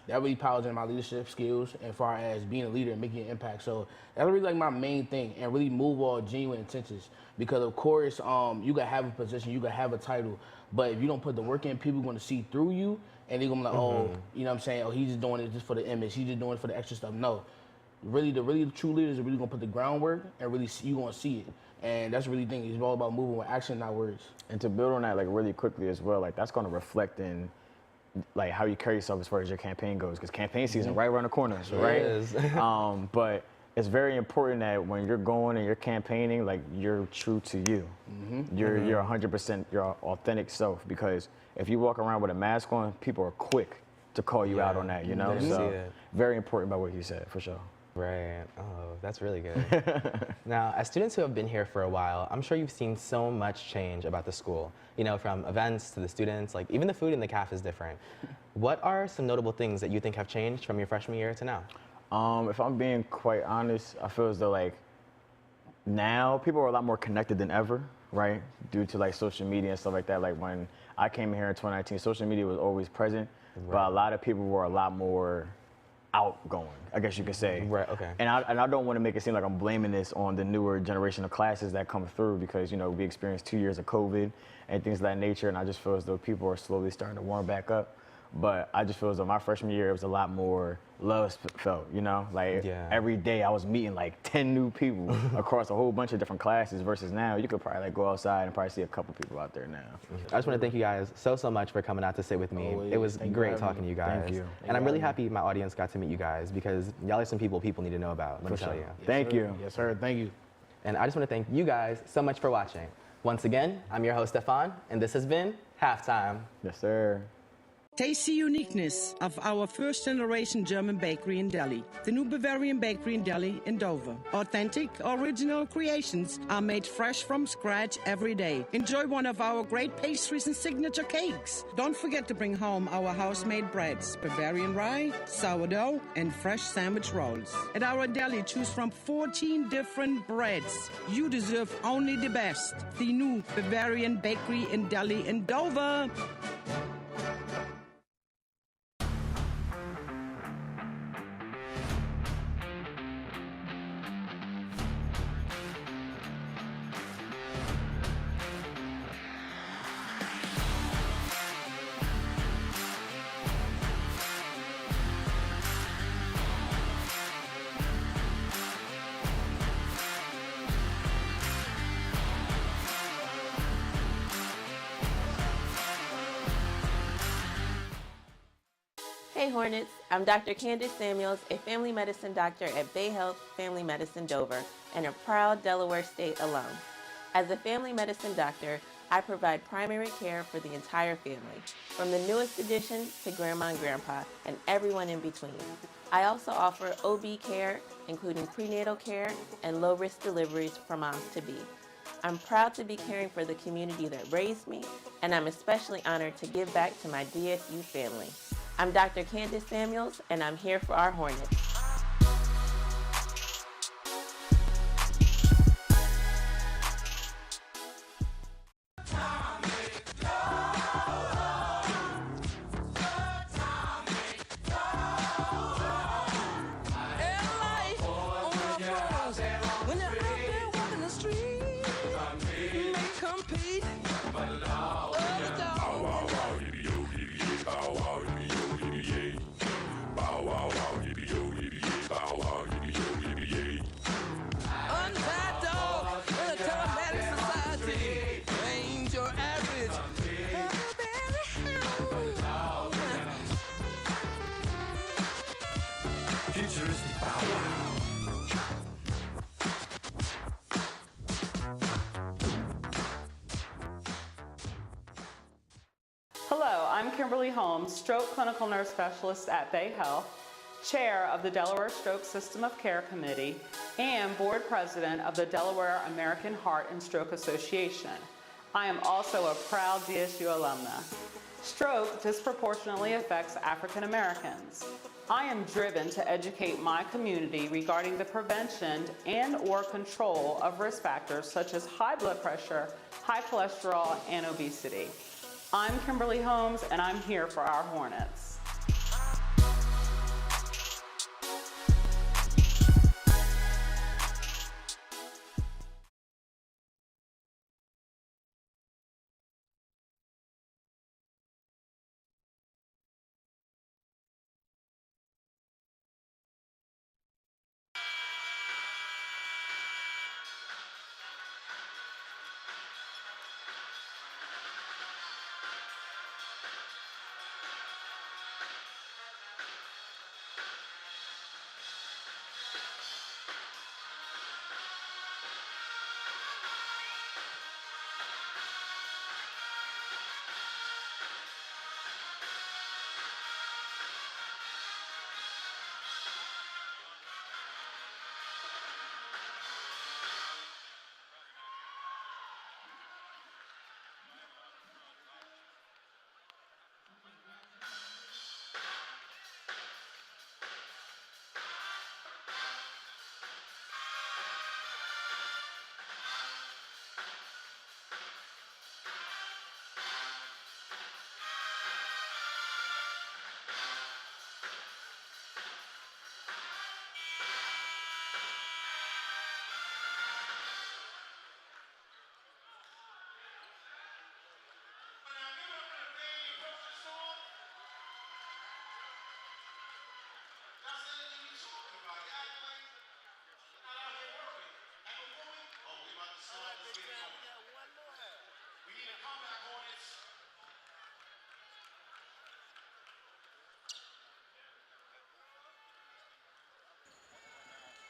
that really powers in my leadership skills as far as being a leader and making an impact. So that's really like my main thing, and really move all genuine intentions. Because of course, you can have a position, you can have a title, but if you don't put the work in, people are going to see through you, and they're going to be like, oh, you know what I'm saying? Oh, he's just doing it just for the image. He's just doing it for the extra stuff. No, really, the true leaders are really going to put the groundwork, and really you're going to see it. And that's really the thing. It's all about moving with action, not words. And to build on that, like really quickly as well, like that's going to reflect in like how you carry yourself as far as your campaign goes, because campaign season right around the corner, right? But it's very important that when you're going and you're campaigning, like you're true to you. You're 100% your authentic self, because if you walk around with a mask on, people are quick to call you out on that, you know? So very important about what you said, for sure. Right. Oh, that's really good. Now, as students who have been here for a while, I'm sure you've seen so much change about the school. You know, from events to the students, like even the food in the caf is different. What are some notable things that you think have changed from your freshman year to now? If I'm being quite honest, I feel as though like now people are a lot more connected than ever, right? Due to like social media and stuff like that. Like when I came here in 2019, social media was always present, but a lot of people were a lot more outgoing, I guess you could say. Right, okay. And I don't want to make it seem like I'm blaming this on the newer generation of classes that come through, because, you know, we experienced 2 years of COVID and things of that nature, and I just feel as though people are slowly starting to warm back up. But I just feel as though my freshman year, it was a lot more love felt, you know? Like every day I was meeting like 10 new people across a whole bunch of different classes, versus now you could probably like go outside and probably see a couple people out there now. I just want to thank you guys so much for coming out to sit with me. It was great talking to you guys. Thank you. And I'm really happy my audience got to meet you guys, because y'all are some people need to know about, let me tell you. Thank you. Yes, sir. Thank you. And I just want to thank you guys so much for watching. Once again, I'm your host, Stefan, and this has been Halftime. Yes, sir. Taste the uniqueness of our first-generation German bakery in Delhi. The new Bavarian bakery in Delhi in Dover. Authentic, original creations are made fresh from scratch every day. Enjoy one of our great pastries and signature cakes. Don't forget to bring home our house-made breads, Bavarian rye, sourdough, and fresh sandwich rolls. At our deli, choose from 14 different breads. You deserve only the best. The new Bavarian bakery in Delhi in Dover. Hey Hornets, I'm Dr. Candace Samuels, a family medicine doctor at Bay Health Family Medicine Dover and a proud Delaware State alum. As a family medicine doctor, I provide primary care for the entire family, from the newest addition to grandma and grandpa and everyone in between. I also offer OB care, including prenatal care and low-risk deliveries for moms to be. I'm proud to be caring for the community that raised me, and I'm especially honored to give back to my DSU family. I'm Dr. Candace Samuels, and I'm here for our Hornets. Hello, I'm Kimberly Holmes, stroke clinical nurse specialist at Bay Health, chair of the Delaware Stroke System of Care Committee, and board president of the Delaware American Heart and Stroke Association. I am also a proud DSU alumna. Stroke disproportionately affects African Americans. I am driven to educate my community regarding the prevention and/or control of risk factors such as high blood pressure, high cholesterol, and obesity. I'm Kimberly Holmes, and I'm here for our Hornets.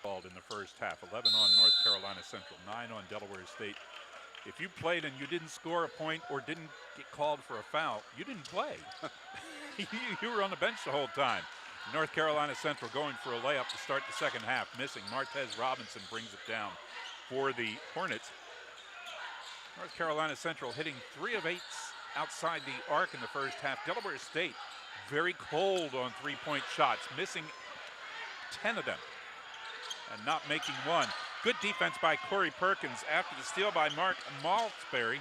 Called in the first half, 11 on North Carolina Central, 9 on Delaware State. If you played and you didn't score a point or didn't get called for a foul, you didn't play. you were on the bench the whole time. North Carolina Central going for a layup to start the second half, missing. Martez Robinson brings it down for the Hornets. North Carolina Central hitting 3 of 8 outside the arc in the first half. Delaware State very cold on three-point shots, missing 10 of them and not making one. Good defense by Corey Perkins after the steal by Mark Maltsbury.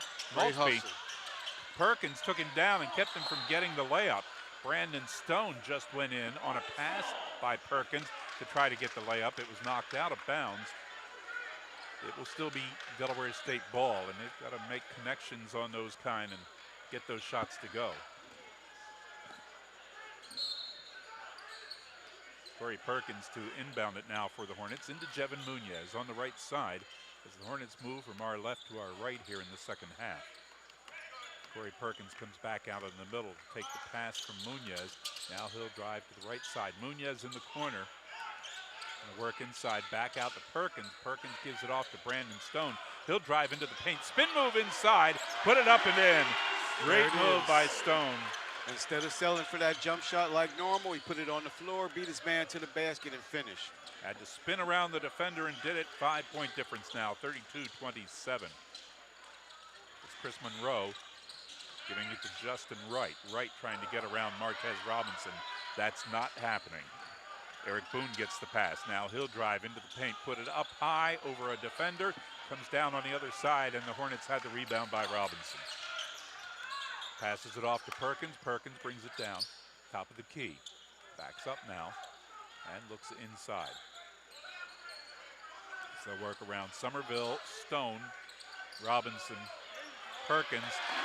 Perkins took him down and kept him from getting the layup. Brandon Stone just went in on a pass by Perkins to try to get the layup. It was knocked out of bounds. It will still be Delaware State ball, and they've got to make connections on those kind and get those shots to go. Corey Perkins to inbound it now for the Hornets into Jevin Munoz on the right side as the Hornets move from our left to our right here in the second half. Corey Perkins comes back out in the middle to take the pass from Munoz. Now he'll drive to the right side. Munoz in the corner. Gonna work inside, back out to Perkins. Perkins gives it off to Brandon Stone. He'll drive into the paint. Spin move inside, put it up and in. Great move by Stone. Instead of settling for that jump shot like normal, he put it on the floor, beat his man to the basket, and finished. Had to spin around the defender and did it. 5-point difference now, 32-27. It's Chris Monroe giving it to Justin Wright. Wright trying to get around Martez Robinson. That's not happening. Eric Boone gets the pass. Now he'll drive into the paint, put it up high over a defender, comes down on the other side, and the Hornets had the rebound by Robinson. Passes it off to Perkins. Perkins brings it down, top of the key. Backs up now and looks inside. So they'll work around Somerville, Stone, Robinson, Perkins,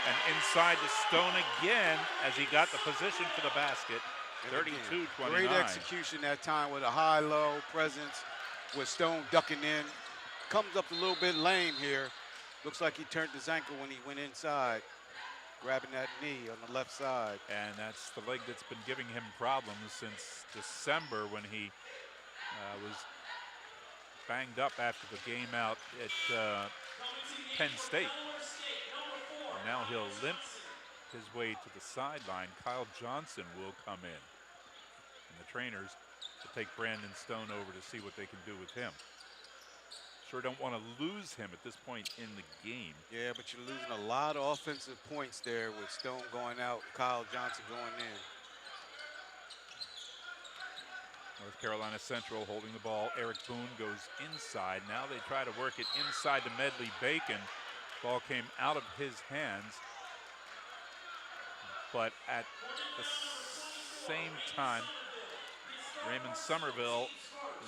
and inside to Stone again as he got the position for the basket. 32-29. Great execution that time with a high-low presence with Stone ducking in. Comes up a little bit lame here. Looks like he turned his ankle when he went inside, grabbing that knee on the left side. And that's the leg that's been giving him problems since December when he was banged up after the game out at Penn State. And now he'll limp his way to the sideline. Kyle Johnson will come in. And the trainers will take Brandon Stone over to see what they can do with him. Sure don't want to lose him at this point in the game. Yeah, but you're losing a lot of offensive points there with Stone going out, Kyle Johnson going in. North Carolina Central holding the ball. Eric Boone goes inside. Now they try to work it inside to Medley Bacon. Ball came out of his hands. But at the same time, Raymond Somerville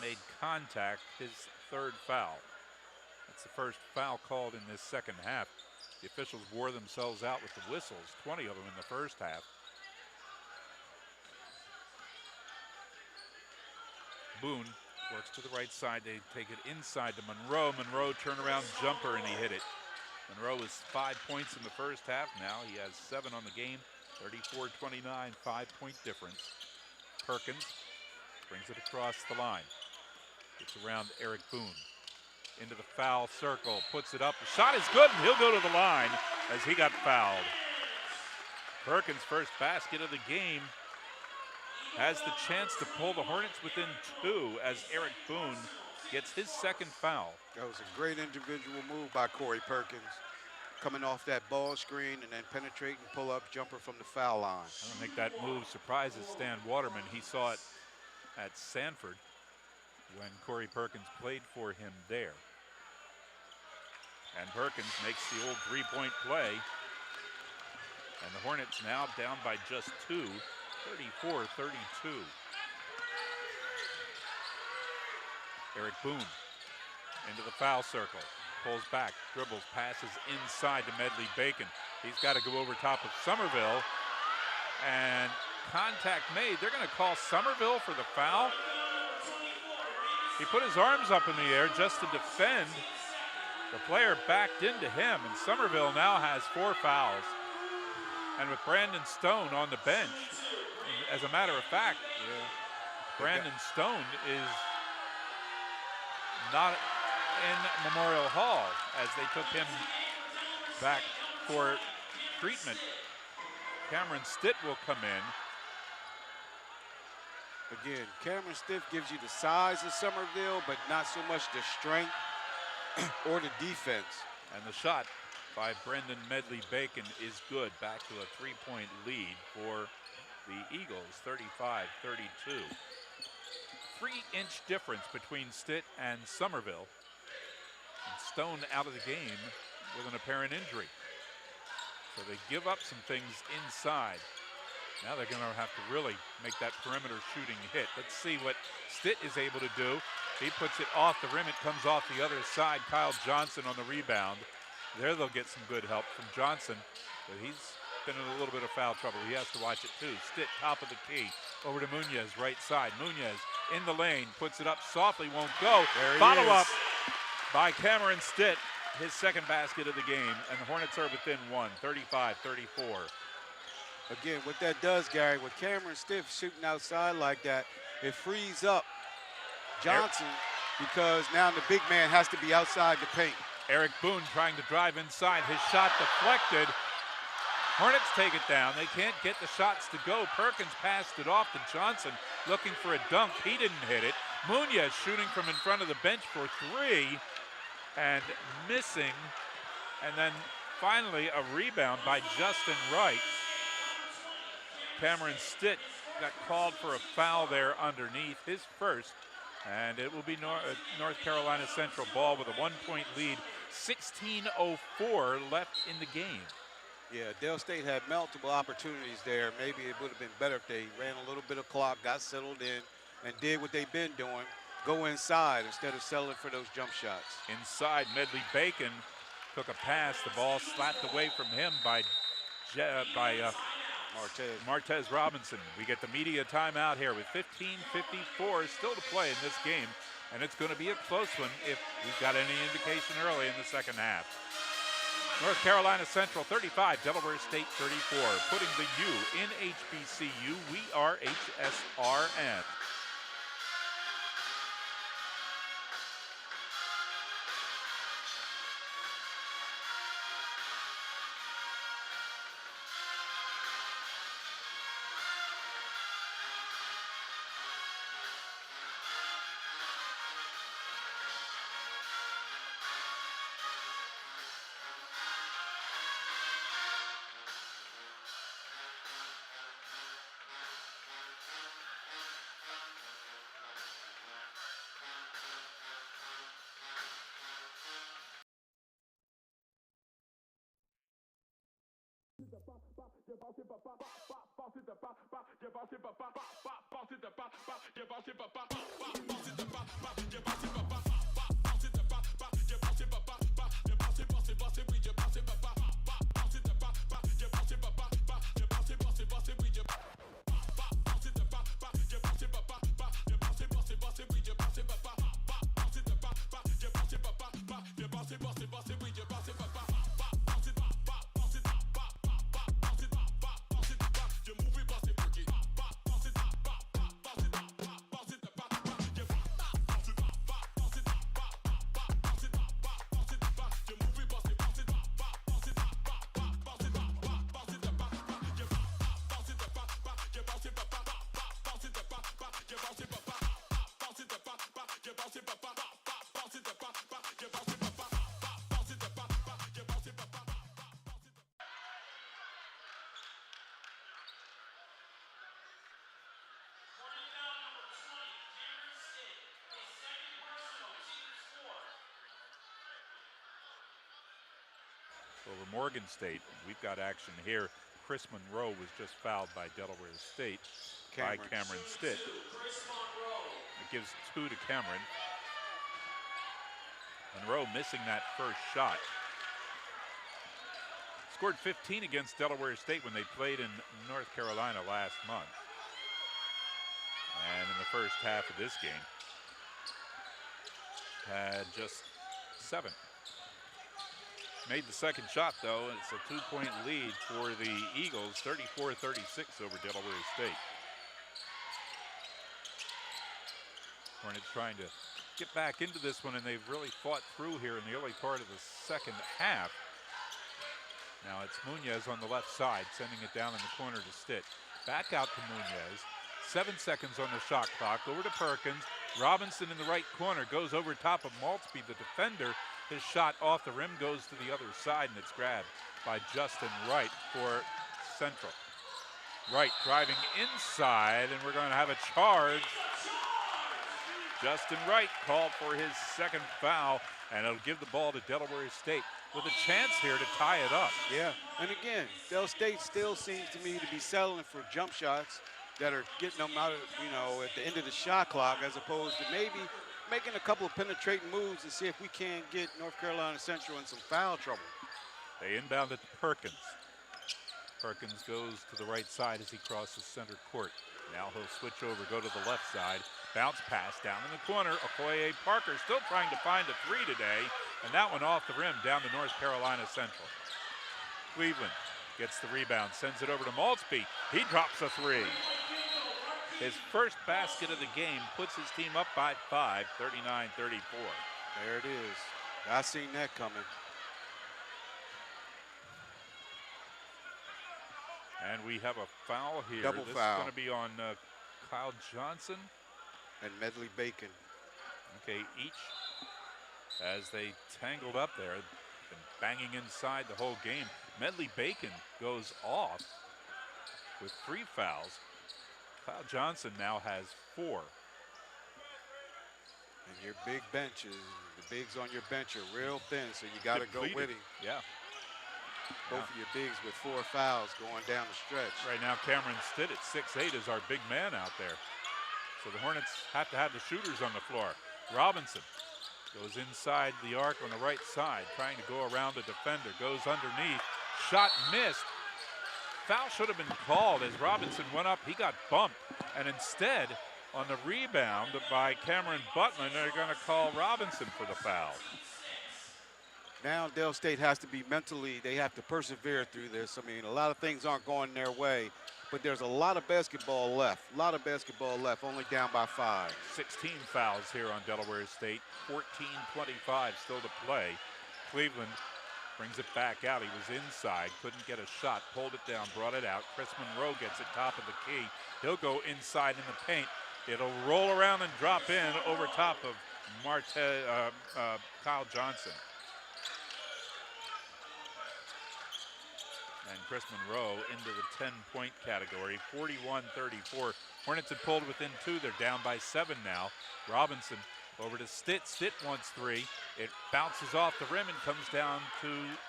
made contact, his third foul. That's the first foul called in this second half. The officials wore themselves out with the whistles, 20 of them in the first half. Boone works to the right side. They take it inside to Monroe. Monroe turnaround jumper, and he hit it. Monroe was 5 points in the first half. Now he has 7 on the game. 34-29, 5-point difference. Perkins brings it across the line. Gets around Eric Boone. Into the foul circle, puts it up. The shot is good, and he'll go to the line as he got fouled. Perkins' first basket of the game has the chance to pull the Hornets within 2 as Eric Boone gets his second foul. That was a great individual move by Corey Perkins. Coming off that ball screen and then penetrating, pull-up jumper from the foul line. I don't think that move surprises Stan Waterman. He saw it at Sanford when Corey Perkins played for him there. And Perkins makes the old three-point play. And the Hornets now down by just 2, 34-32. Eric Boone into the foul circle. Pulls back, dribbles, passes inside to Medley Bacon. He's got to go over top of Somerville. And contact made. They're going to call Somerville for the foul. He put his arms up in the air just to defend. The player backed into him, and Somerville now has 4 fouls. And with Brandon Stone on the bench, as a matter of fact, Brandon Stone is not in Memorial Hall as they took him back for treatment. Cameron Stitt will come in. Again, Cameron Stitt gives you the size of Somerville, but not so much the strength or the defense. And the shot by Brendan Medley Bacon is good. Back to a 3-point lead for the Eagles, 35-32. 3-inch difference between Stitt and Somerville. And Stone out of the game with an apparent injury. So they give up some things inside. Now they're going to have to really make that perimeter shooting hit. Let's see what Stitt is able to do. He puts it off the rim. It comes off the other side. Kyle Johnson on the rebound. There they'll get some good help from Johnson, but he's been in a little bit of foul trouble. He has to watch it too. Stitt, top of the key. Over to Munoz, right side. Munoz in the lane, puts it up softly, won't go. Follow up by Cameron Stitt. His second basket of the game, and the Hornets are within one, 35-34. Again, what that does, Gary, with Cameron Stitt shooting outside like that, it frees up Johnson because now the big man has to be outside the paint. Eric Boone trying to drive inside. His shot deflected. Hornets take it down. They can't get the shots to go. Perkins passed it off to Johnson, looking for a dunk. He didn't hit it. Munoz shooting from in front of the bench for three and missing. And then finally a rebound by Justin Wright. Cameron Stitt got called for a foul there underneath, his first, and it will be North Carolina Central ball with a 1-point lead, 16:04 left in the game. Yeah, Dale State had multiple opportunities there. Maybe it would have been better if they ran a little bit of clock, got settled in, and did what they've been doing, go inside instead of settling for those jump shots. Inside, Medley Bacon took a pass. The ball slapped away from him by Martez Robinson. We get the media timeout here with 15:54 still to play in this game, and it's going to be a close one if we've got any indication early in the second half. North Carolina Central 35, Delaware State 34, putting the U in HBCU. We are HSRN. Over Morgan State, we've got action here. Chris Monroe was just fouled by Delaware State by Cameron Stitt. It gives 2 to Cameron. Monroe missing that first shot. Scored 15 against Delaware State when they played in North Carolina last month. And in the first half of this game, had just 7. made the second shot, though, and it's a 2-point lead for the Eagles, 34-36 over Delaware State. Hornets trying to get back into this one, and they've really fought through here in the early part of the second half. Now it's Munoz on the left side, sending it down in the corner to Stitt. Back out to Munoz. 7 seconds on the shot clock. Over to Perkins. Robinson in the right corner goes over top of Maltzby, the defender. His shot off the rim goes to the other side, and it's grabbed by Justin Wright for Central. Wright driving inside, and we're going to have a charge. Justin Wright called for his second foul, and it'll give the ball to Delaware State with a chance here to tie it up. Yeah, and again, Del State still seems to me to be settling for jump shots that are getting them out of, at the end of the shot clock, as opposed to maybe making a couple of penetrating moves to see if we can get North Carolina Central in some foul trouble. They inbound it to Perkins. Perkins goes to the right side as he crosses center court. Now he'll switch over, go to the left side. Bounce pass down in the corner. Okoye Parker still trying to find a three today, and that one off the rim down to North Carolina Central. Cleveland gets the rebound, sends it over to Maltzby. He drops a three. His first basket of the game puts his team up by 5, 39-34. There it is. I seen that coming. And we have a foul here. Double this foul. is going to be on Kyle Johnson and Medley Bacon. Okay, each as they tangled up there, been banging inside the whole game. Medley Bacon goes off with 3 fouls. Kyle Johnson now has 4. And your big benches, the bigs on your bench are real thin, so you got to go with him. Yeah. Both of your bigs with 4 fouls going down the stretch. Right now, Cameron Stitt at 6'8" is our big man out there. So the Hornets have to have the shooters on the floor. Robinson goes inside the arc on the right side, trying to go around the defender, goes underneath, shot missed. Foul should have been called as Robinson went up. He got bumped, and instead, on the rebound by Cameron Butler, they're going to call Robinson for the foul. Now Del State has to be mentally, they have to persevere through this. I mean, a lot of things aren't going their way, but there's a lot of basketball left. Only down by 5. 16 fouls here on Delaware State, 14:25 still to play. Cleveland brings it back out. He was inside, couldn't get a shot, pulled it down, brought it out. Chris Monroe gets it top of the key. He'll go inside in the paint. It'll roll around and drop in over top of Kyle Johnson. And Chris Monroe into the 10-point category, 41-34. Hornets had pulled within 2. They're down by 7 now. Robinson over to Stitt. Stitt wants 3. It bounces off the rim and comes down to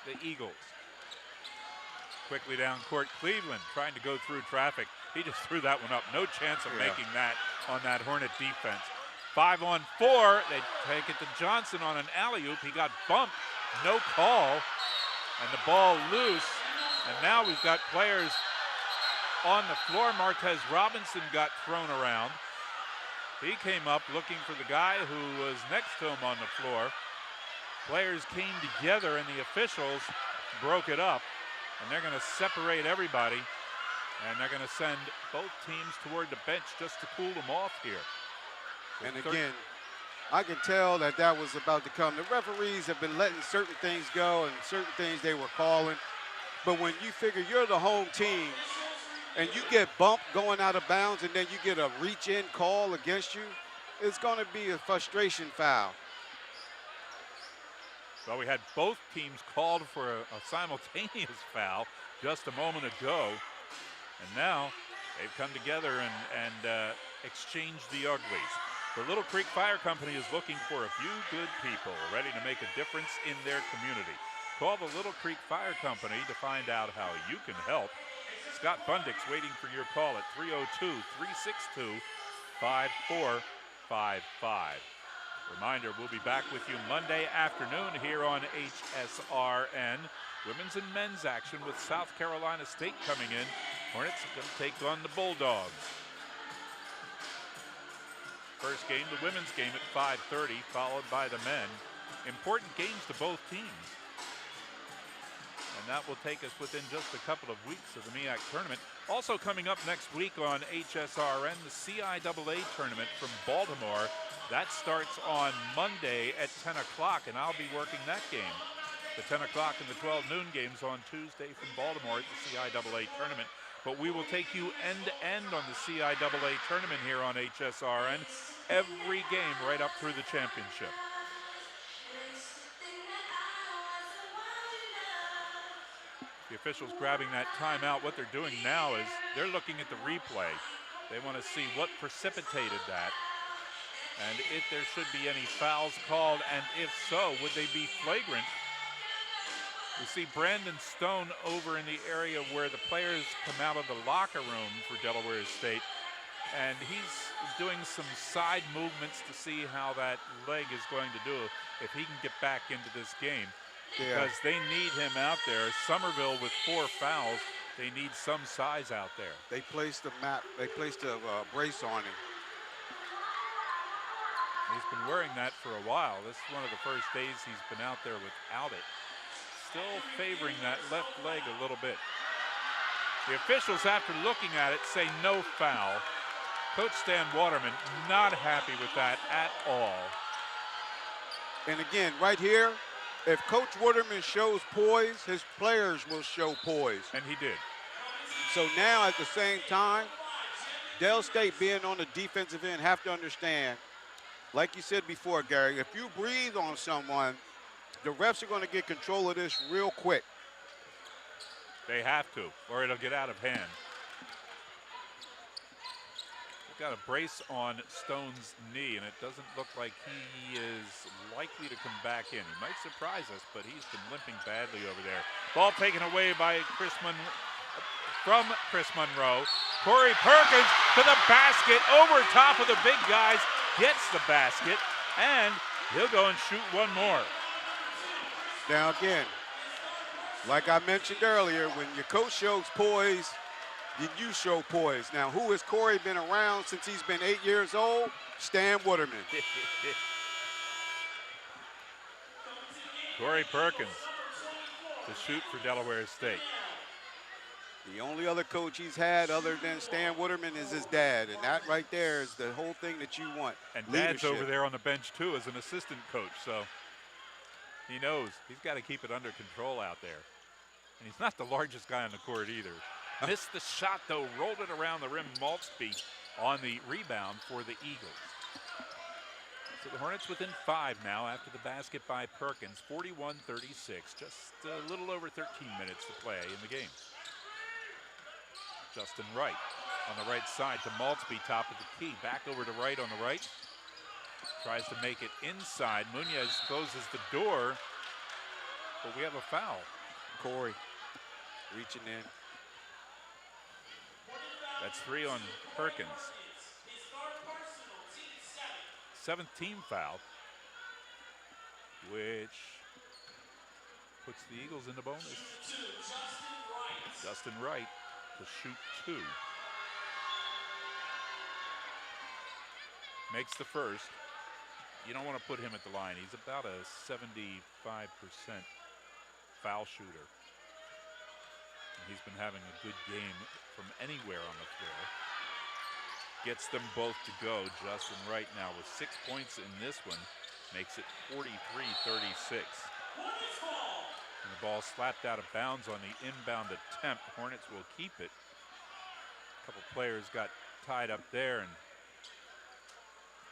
the Eagles. Quickly down court, Cleveland trying to go through traffic. He just threw that one up. No chance of making that on that Hornet defense. 5-on-4. They take it to Johnson on an alley-oop. He got bumped. No call. And the ball loose. And now we've got players on the floor. Martez Robinson got thrown around. He came up looking for the guy who was next to him on the floor. Players came together and the officials broke it up. And they're going to separate everybody. And they're going to send both teams toward the bench just to cool them off here. And again, I can tell that was about to come. The referees have been letting certain things go and certain things they were calling. But when you figure you're the home team and you get bumped going out of bounds and then you get a reach-in call against you, it's going to be a frustration foul. Well, we had both teams called for a simultaneous foul just a moment ago. And now they've come together and exchanged the uglies. The Little Creek Fire Company is looking for a few good people ready to make a difference in their community. Call the Little Creek Fire Company to find out how you can help. Scott Bundick's waiting for your call at 302-362-5455. Reminder, we'll be back with you Monday afternoon here on HSRN. Women's and men's action with South Carolina State coming in. Hornets going to take on the Bulldogs. First game, the women's game at 5:30, followed by the men. Important games to both teams. And that will take us within just a couple of weeks of the MEAC tournament. Also coming up next week on HSRN, the CIAA tournament from Baltimore. That starts on Monday at 10 o'clock, and I'll be working that game. The 10 o'clock and the 12 noon games on Tuesday from Baltimore at the CIAA tournament. But we will take you end-to-end on the CIAA tournament here on HSRN. Every game right up through the championship. The officials grabbing that timeout. What they're doing now is they're looking at the replay. They want to see what precipitated that and if there should be any fouls called, and if so, would they be flagrant? We see Brandon Stone over in the area where the players come out of the locker room for Delaware State, and he's doing some side movements to see how that leg is going to do if he can get back into this game. Because they need him out there. Somerville with 4 fouls, they need some size out there. They placed a brace on him. He's been wearing that for a while. This is one of the first days he's been out there without it. Still favoring that left leg a little bit. The officials, after looking at it, say no foul. Coach Stan Waterman not happy with that at all. And again, right here, if Coach Waterman shows poise, his players will show poise. And he did. So now at the same time, Del State being on the defensive end have to understand, like you said before, Gary, if you breathe on someone, the refs are going to get control of this real quick. They have to, or it'll get out of hand. They've got a brace on Stone's knee, and it doesn't look like he is likely to come back in. He might surprise us, but he's been limping badly over there. Ball taken away by Chris Monroe. Corey Perkins to the basket, over top of the big guys, gets the basket, and he'll go and shoot one more. Now again, like I mentioned earlier, when your coach shows poise, then you show poise. Now, who has Corey been around since he's been 8 years old? Stan Waterman. Corey Perkins to shoot for Delaware State. The only other coach he's had other than Stan Waterman is his dad, and that right there is the whole thing that you want. And Dad's over there on the bench too as an assistant coach, so he knows he's got to keep it under control out there. And he's not the largest guy on the court either. Missed the shot though, rolled it around the rim. Maltzby on the rebound for the Eagles. So the Hornets within 5 now after the basket by Perkins, 41-36, just a little over 13 minutes to play in the game. Justin Wright on the right side to Maltzby, top of the key. Back over to Wright on the right. Tries to make it inside. Munoz closes the door, but we have a foul. Corey reaching in. That's 3 on Perkins. 7th team foul, which puts the Eagles into bonus. Justin Wright to shoot 2. Makes the first. You don't want to put him at the line. He's about a 75% foul shooter. And he's been having a good game from anywhere on the floor. Gets them both to go. Justin Wright now with 6 points in this one. Makes it 43-36. And the ball slapped out of bounds on the inbound attempt. Hornets will keep it. A couple players got tied up there and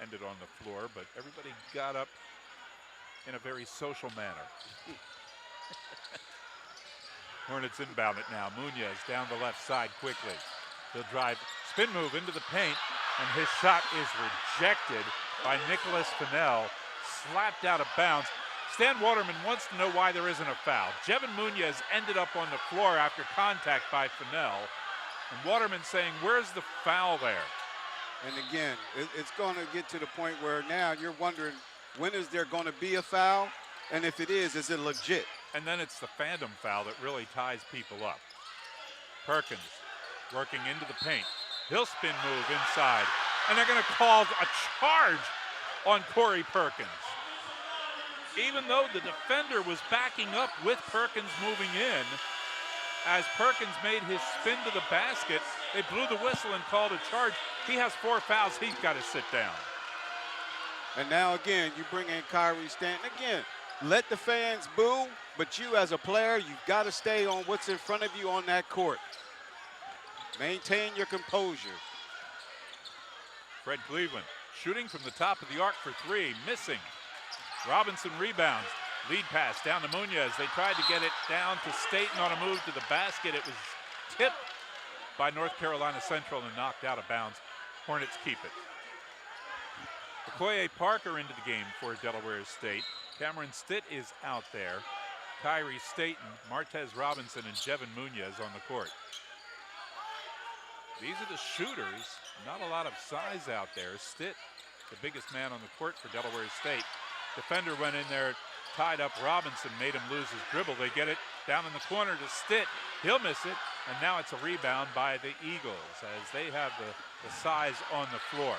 ended on the floor, but everybody got up in a very social manner. Hornets inbound it now. Munoz down the left side quickly. He'll drive, spin move into the paint, and his shot is rejected by Nicholas Fennell. Slapped out of bounds. Stan Waterman wants to know why there isn't a foul. Jevin Munoz ended up on the floor after contact by Fennell. And Waterman saying, where's the foul there? And again, it's going to get to the point where now you're wondering, when is there going to be a foul? And if it is it legit? And then it's the phantom foul that really ties people up. Perkins working into the paint. He'll spin move inside. And they're going to call a charge on Corey Perkins. even though the defender was backing up with Perkins moving in. As Perkins made his spin to the basket, they blew the whistle and called a charge. He has 4 fouls. He's got to sit down. And now again, you bring in Kyrie Stanton. Again, let the fans boo, but you as a player, you've got to stay on what's in front of you on that court. Maintain your composure. Fred Cleveland shooting from the top of the arc for 3, missing. Robinson rebounds. Lead pass down to Munoz. They tried to get it down to Staten on a move to the basket. It was tipped by North Carolina Central and knocked out of bounds. Hornets keep it. Okoye Parker into the game for Delaware State. Cameron Stitt is out there. Kyrie Staten, Martez Robinson, and Jevin Munoz on the court. These are the shooters. Not a lot of size out there. Stitt, the biggest man on the court for Delaware State. Defender went in there, tied up Robinson, made him lose his dribble. They get it down in the corner to Stitt. He'll miss it, and now it's a rebound by the Eagles as they have the size on the floor.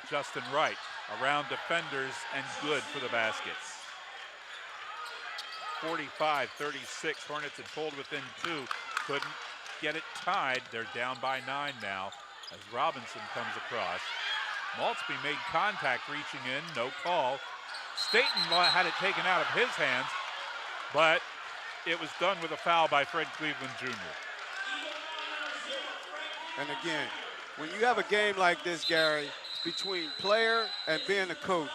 Justin Wright around defenders and good for the baskets. 45-36, Hornets had pulled within 2, couldn't get it tied. They're down by 9 now as Robinson comes across. Maltzby made contact reaching in, no call. Staten had it taken out of his hands, but it was done with a foul by Fred Cleveland Jr. And again, when you have a game like this, Gary, between player and being a coach,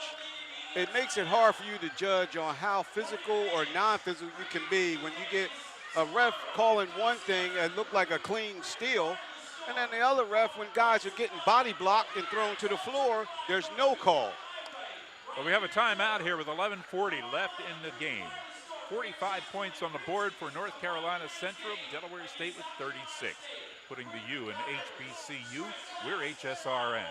it makes it hard for you to judge on how physical or non-physical you can be when you get a ref calling one thing and look like a clean steal, and then the other ref, when guys are getting body blocked and thrown to the floor, there's no call. Well, we have a timeout here with 11:40 left in the game. 45 points on the board for North Carolina Central. Delaware State with 36. Putting the U in HBCU. We're HSRN.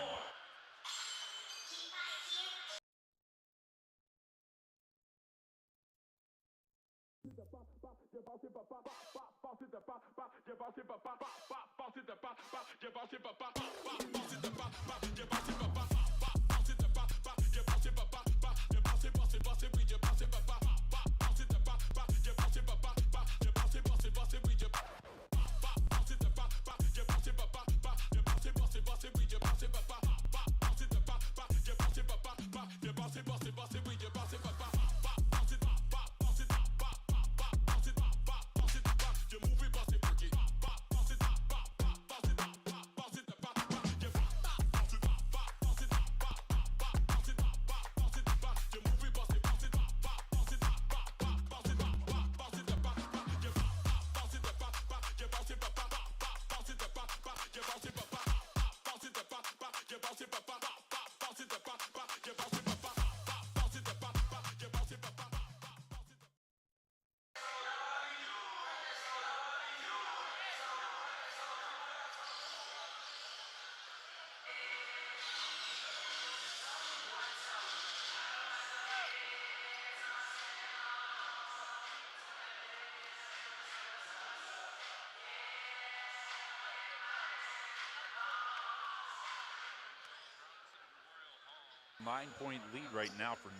Nine-point lead right now for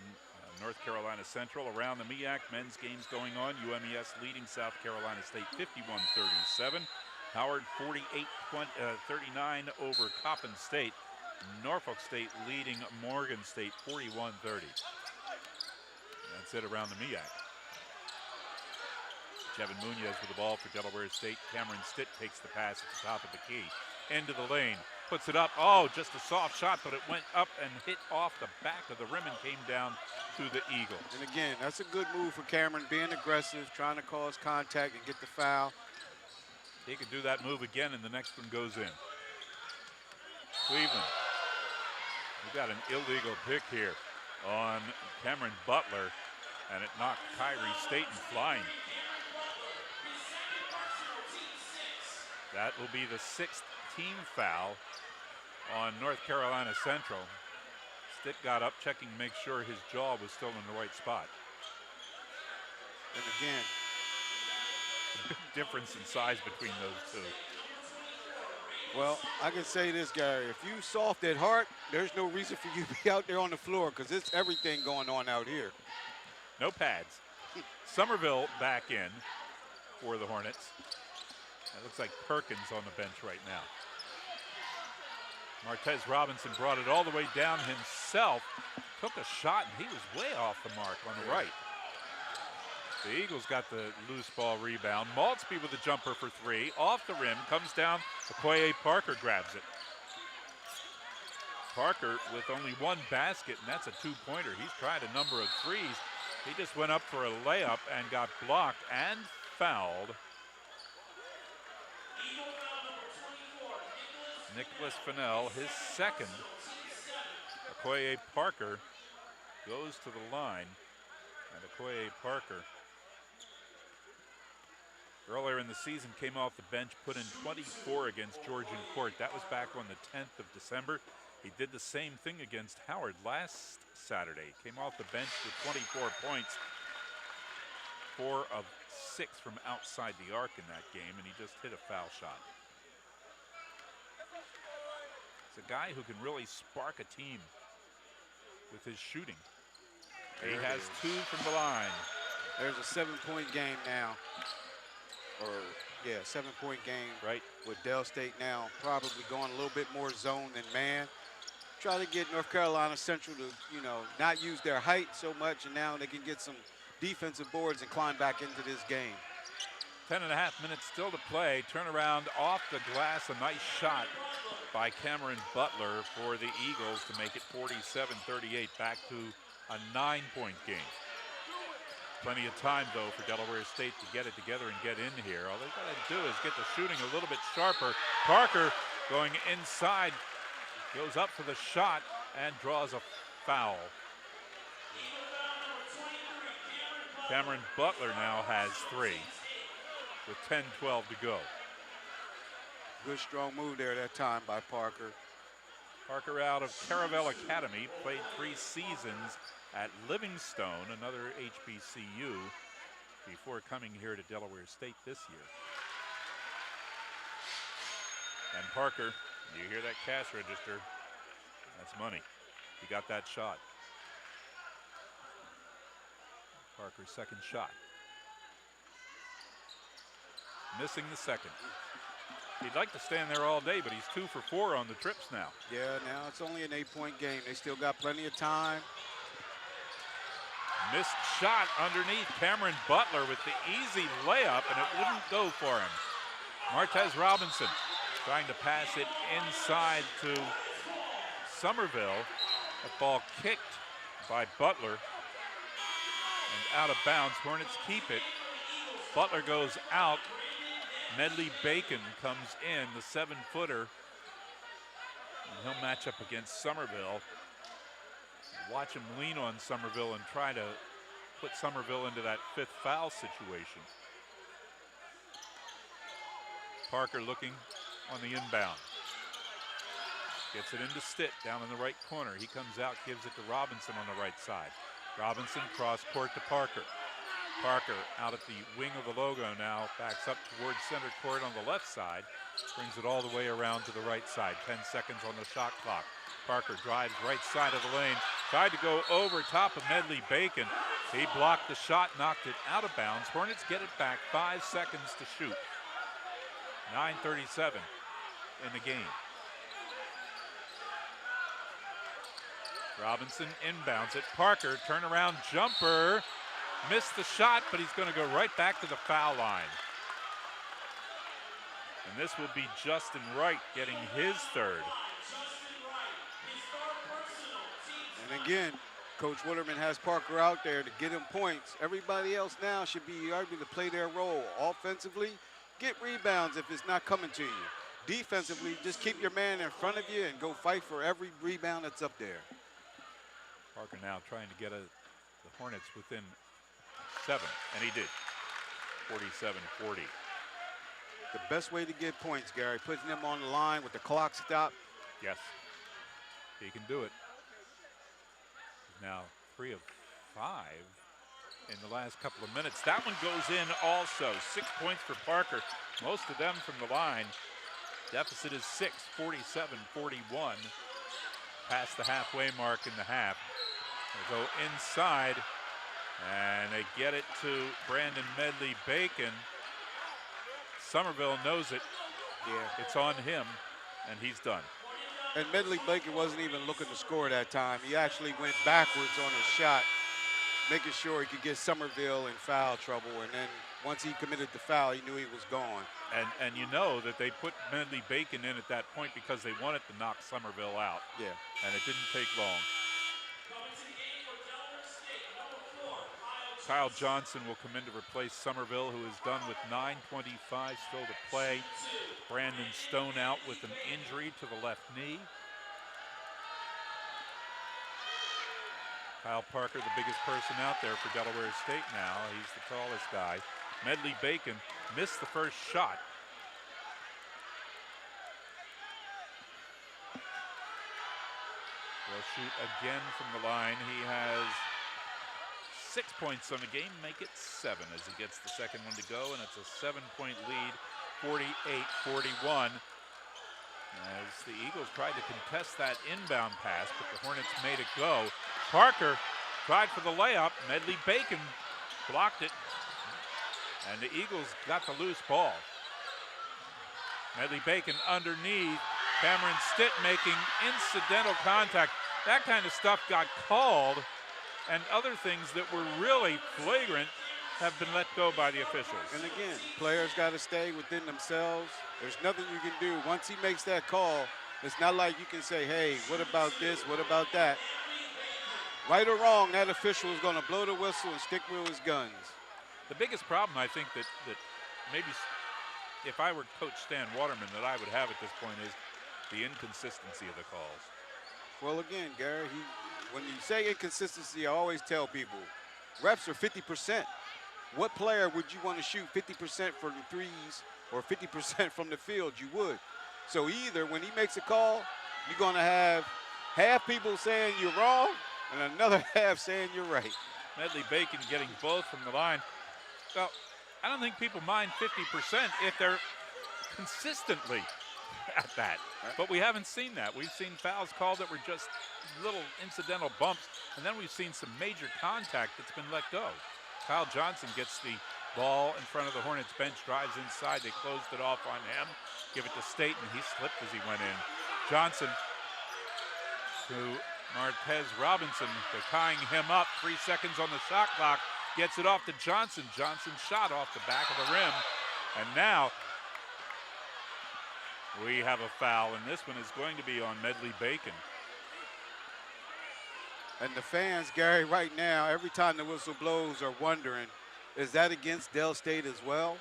North Carolina Central. Around the MEAC, men's games going on. UMES leading South Carolina State 51-37. Howard 48-39 over Coppin State. Norfolk State leading Morgan State 41-30. That's it around the MEAC. Jevin Munoz with the ball for Delaware State. Cameron Stitt takes the pass at the top of the key. Into the lane. Puts it up. Oh, just a soft shot, but it went up and hit off the back of the rim and came down to the Eagles. And again, that's a good move for Cameron, being aggressive, trying to cause contact and get the foul. He could do that move again, and the next one goes in. Cleveland. We got an illegal pick here on Cameron Butler, and it knocked Kyrie Staten flying. That will be the 6th team foul on North Carolina Central. Stitt got up, checking to make sure his jaw was still in the right spot. And again, a big difference in size between those two. Well, I can say this, Gary. If you soft at heart, there's no reason for you to be out there on the floor because it's everything going on out here. No pads. Somerville back in for the Hornets. It looks like Perkins on the bench right now. Martez Robinson brought it all the way down himself. Took a shot, and he was way off the mark on the right. The Eagles got the loose ball rebound. Maltsby with a jumper for three. Off the rim, comes down. Okoye Parker grabs it. Parker with only one basket, and that's a two-pointer. He's tried a number of threes. He just went up for a layup and got blocked and fouled. Nicholas Fennell, his second. Okoye Parker goes to the line. And Okoye Parker, earlier in the season, came off the bench, put in 24 against Georgian Court. That was back on the 10th of December. He did the same thing against Howard last Saturday. Came off the bench with 24 points, 4 of 6 from outside the arc in that game, and he just hit a foul shot. He's a guy who can really spark a team with his shooting. He has 2 from the line. There's a 7-point game now. Or, yeah, 7-point game. Right. With Del State now probably going a little bit more zone than man. Try to get North Carolina Central to, you know, not use their height so much, and now they can get some defensive boards and climb back into this game. 10.5 minutes still to play. Turnaround off the glass. A nice shot by Cameron Butler for the Eagles to make it 47-38, back to a 9-point game. Plenty of time, though, for Delaware State to get it together and get in here. All they've got to do is get the shooting a little bit sharper. Parker going inside, goes up for the shot and draws a foul. Cameron Butler now has 3 with 10-12 to go. Good strong move there that time by Parker. Parker out of Caravel Academy, played 3 seasons at Livingstone, another HBCU, before coming here to Delaware State this year. And Parker, you hear that cash register, that's money. He got that shot. Parker's second shot. Missing the second. He'd like to stand there all day, but he's 2 for 4 on the trips now. Yeah, now it's only an 8-point game. They still got plenty of time. Missed shot underneath. Cameron Butler with the easy layup, and it wouldn't go for him. Martez Robinson trying to pass it inside to Somerville. The ball kicked by Butler and out of bounds. Hornets keep it. Butler goes out. Medley Bacon comes in, the 7-footer. And he'll match up against Somerville. Watch him lean on Somerville and try to put Somerville into that 5th foul situation. Parker looking on the inbound. Gets it into Stitt down in the right corner. He comes out, gives it to Robinson on the right side. Robinson cross court to Parker. Parker out at the wing of the logo now, backs up towards center court on the left side, brings it all the way around to the right side. 10 seconds on the shot clock. Parker drives right side of the lane, tried to go over top of Medley Bacon. He blocked the shot, knocked it out of bounds. Hornets get it back, 5 seconds to shoot. 9:37 in the game. Robinson inbounds it. Parker, turnaround jumper. Missed the shot, but he's going to go right back to the foul line. And this will be Justin Wright getting his 3rd. And again, Coach Witterman has Parker out there to get him points. Everybody else now should be able to play their role. Offensively, get rebounds if it's not coming to you. Defensively, just keep your man in front of you and go fight for every rebound that's up there. Parker now trying to get the Hornets within 7, and he did. 47-40. The best way to get points, Gary, putting them on the line with the clock stopped. Yes, he can do it. Now 3 of 5 in the last couple of minutes. That one goes in also. 6 points for Parker, most of them from the line. Deficit is 6, 47-41. Past the halfway mark in the half. They go inside, and they get it to Brandon Medley-Bacon. Somerville knows it. Yeah. It's on him, and he's done. And Medley-Bacon wasn't even looking to score that time. He actually went backwards on his shot, making sure he could get Somerville in foul trouble. And then once he committed the foul, he knew he was gone. And you know that they put Medley-Bacon in at that point because they wanted to knock Somerville out. Yeah. And it didn't take long. Kyle Johnson will come in to replace Somerville, who is done with 9:25 still to play. Brandon Stone out with an injury to the left knee. Kyle Parker, the biggest person out there for Delaware State now. He's the tallest guy. Medley-Bacon missed the first shot. Will shoot again from the line. He has 6 points on the game, make it 7 as he gets the second one to go, and it's a 7-point lead, 48-41. As the Eagles tried to contest that inbound pass, but the Hornets made it go. Parker tried for the layup. Medley-Bacon blocked it, and the Eagles got the loose ball. Medley-Bacon underneath. Cameron Stitt making incidental contact. That kind of stuff got called, and other things that were really flagrant have been let go by the officials. And again, players got to stay within themselves. There's nothing you can do. Once he makes that call, it's not like you can say, hey, what about this, what about that? Right or wrong, that official is going to blow the whistle and stick with his guns. The biggest problem, I think, that maybe if I were Coach Stan Waterman that I would have at this point is the inconsistency of the calls. Well, again, Gary, when you say inconsistency, I always tell people, reps are 50%. What player would you want to shoot 50% from the threes or 50% from the field? You would. So either when he makes a call, you're going to have half people saying you're wrong and another half saying you're right. Medley-Bacon getting both from the line. Well, I don't think people mind 50% if they're consistently at that. But we haven't seen that. We've seen fouls called that were just little incidental bumps, and then we've seen some major contact that's been let go. Kyle Johnson gets the ball in front of the Hornets bench, drives inside. They closed it off on him. Give it to Staten. He slipped as he went in. Johnson to Martez Robinson. They're tying him up. 3 seconds on the shot clock. Gets it off to Johnson. Johnson shot off the back of the rim. And now we have a foul, and this one is going to be on Medley-Bacon. And the fans, Gary, right now, every time the whistle blows are wondering, is that against Del State as well?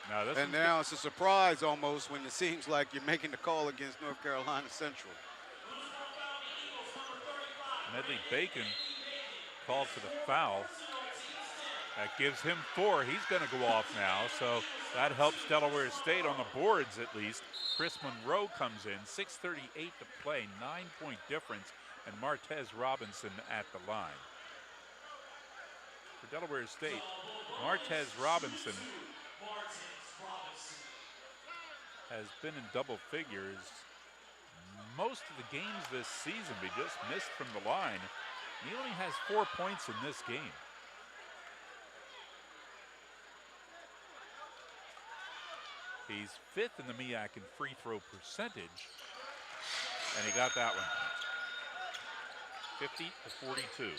No, this and now it's a surprise almost when it seems like you're making the call against North Carolina Central. Medley-Bacon called for the foul. That gives him 4. He's going to go off now, so that helps Delaware State on the boards at least. Chris Monroe comes in, 6:38 to play, 9-point difference, and Martez Robinson at the line. For Delaware State, Martez Robinson has been in double figures most of the games this season. He just missed from the line. He only has 4 points in this game. He's 5th in the MEAC in free throw percentage, and he got that one. 50-42.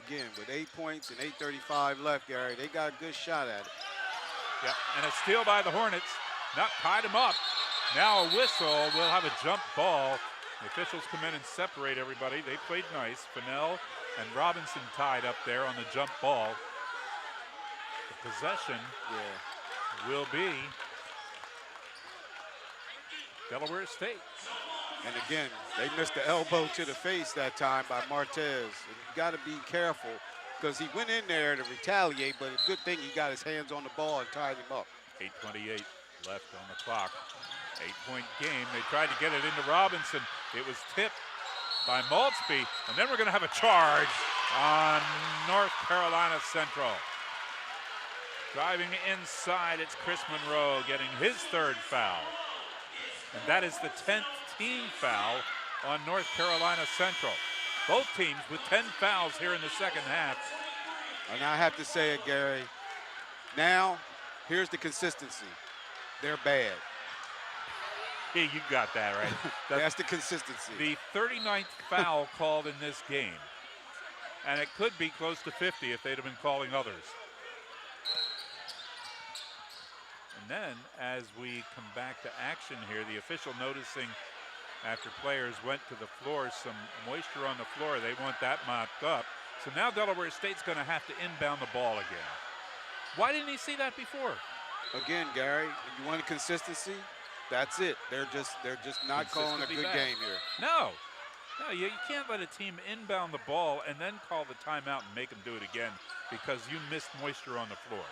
Again, with 8 points and 8:35 left, Gary, they got a good shot at it. Yep, and a steal by the Hornets. Not tied him up. Now a whistle. We'll have a jump ball. The officials come in and separate everybody. They played nice. Fennell and Robinson tied up there on the jump ball. The possession will be Delaware State. And again, they missed the elbow to the face that time by Martez. And you got to be careful because he went in there to retaliate, but a good thing he got his hands on the ball and tied him up. 8:28 left on the clock. 8-point game. They tried to get it into Robinson. It was tipped by Maltzby. And then we're going to have a charge on North Carolina Central. Driving inside, it's Chris Monroe getting his 3rd foul. And that is the 10th team foul on North Carolina Central. Both teams with 10 fouls here in the second half. And I have to say it, Gary. Now, here's the consistency. They're bad. Yeah, you got that right. That's the consistency. The 39th foul called in this game. And it could be close to 50 if they'd have been calling others. And then, as we come back to action here, the official noticing after players went to the floor, some moisture on the floor, they want that mopped up. So now Delaware State's going to have to inbound the ball again. Why didn't he see that before? Again, Gary, you want consistency? That's it. They're just not calling a good game here. No, you can't let a team inbound the ball and then call the timeout and make them do it again because you missed moisture on the floor.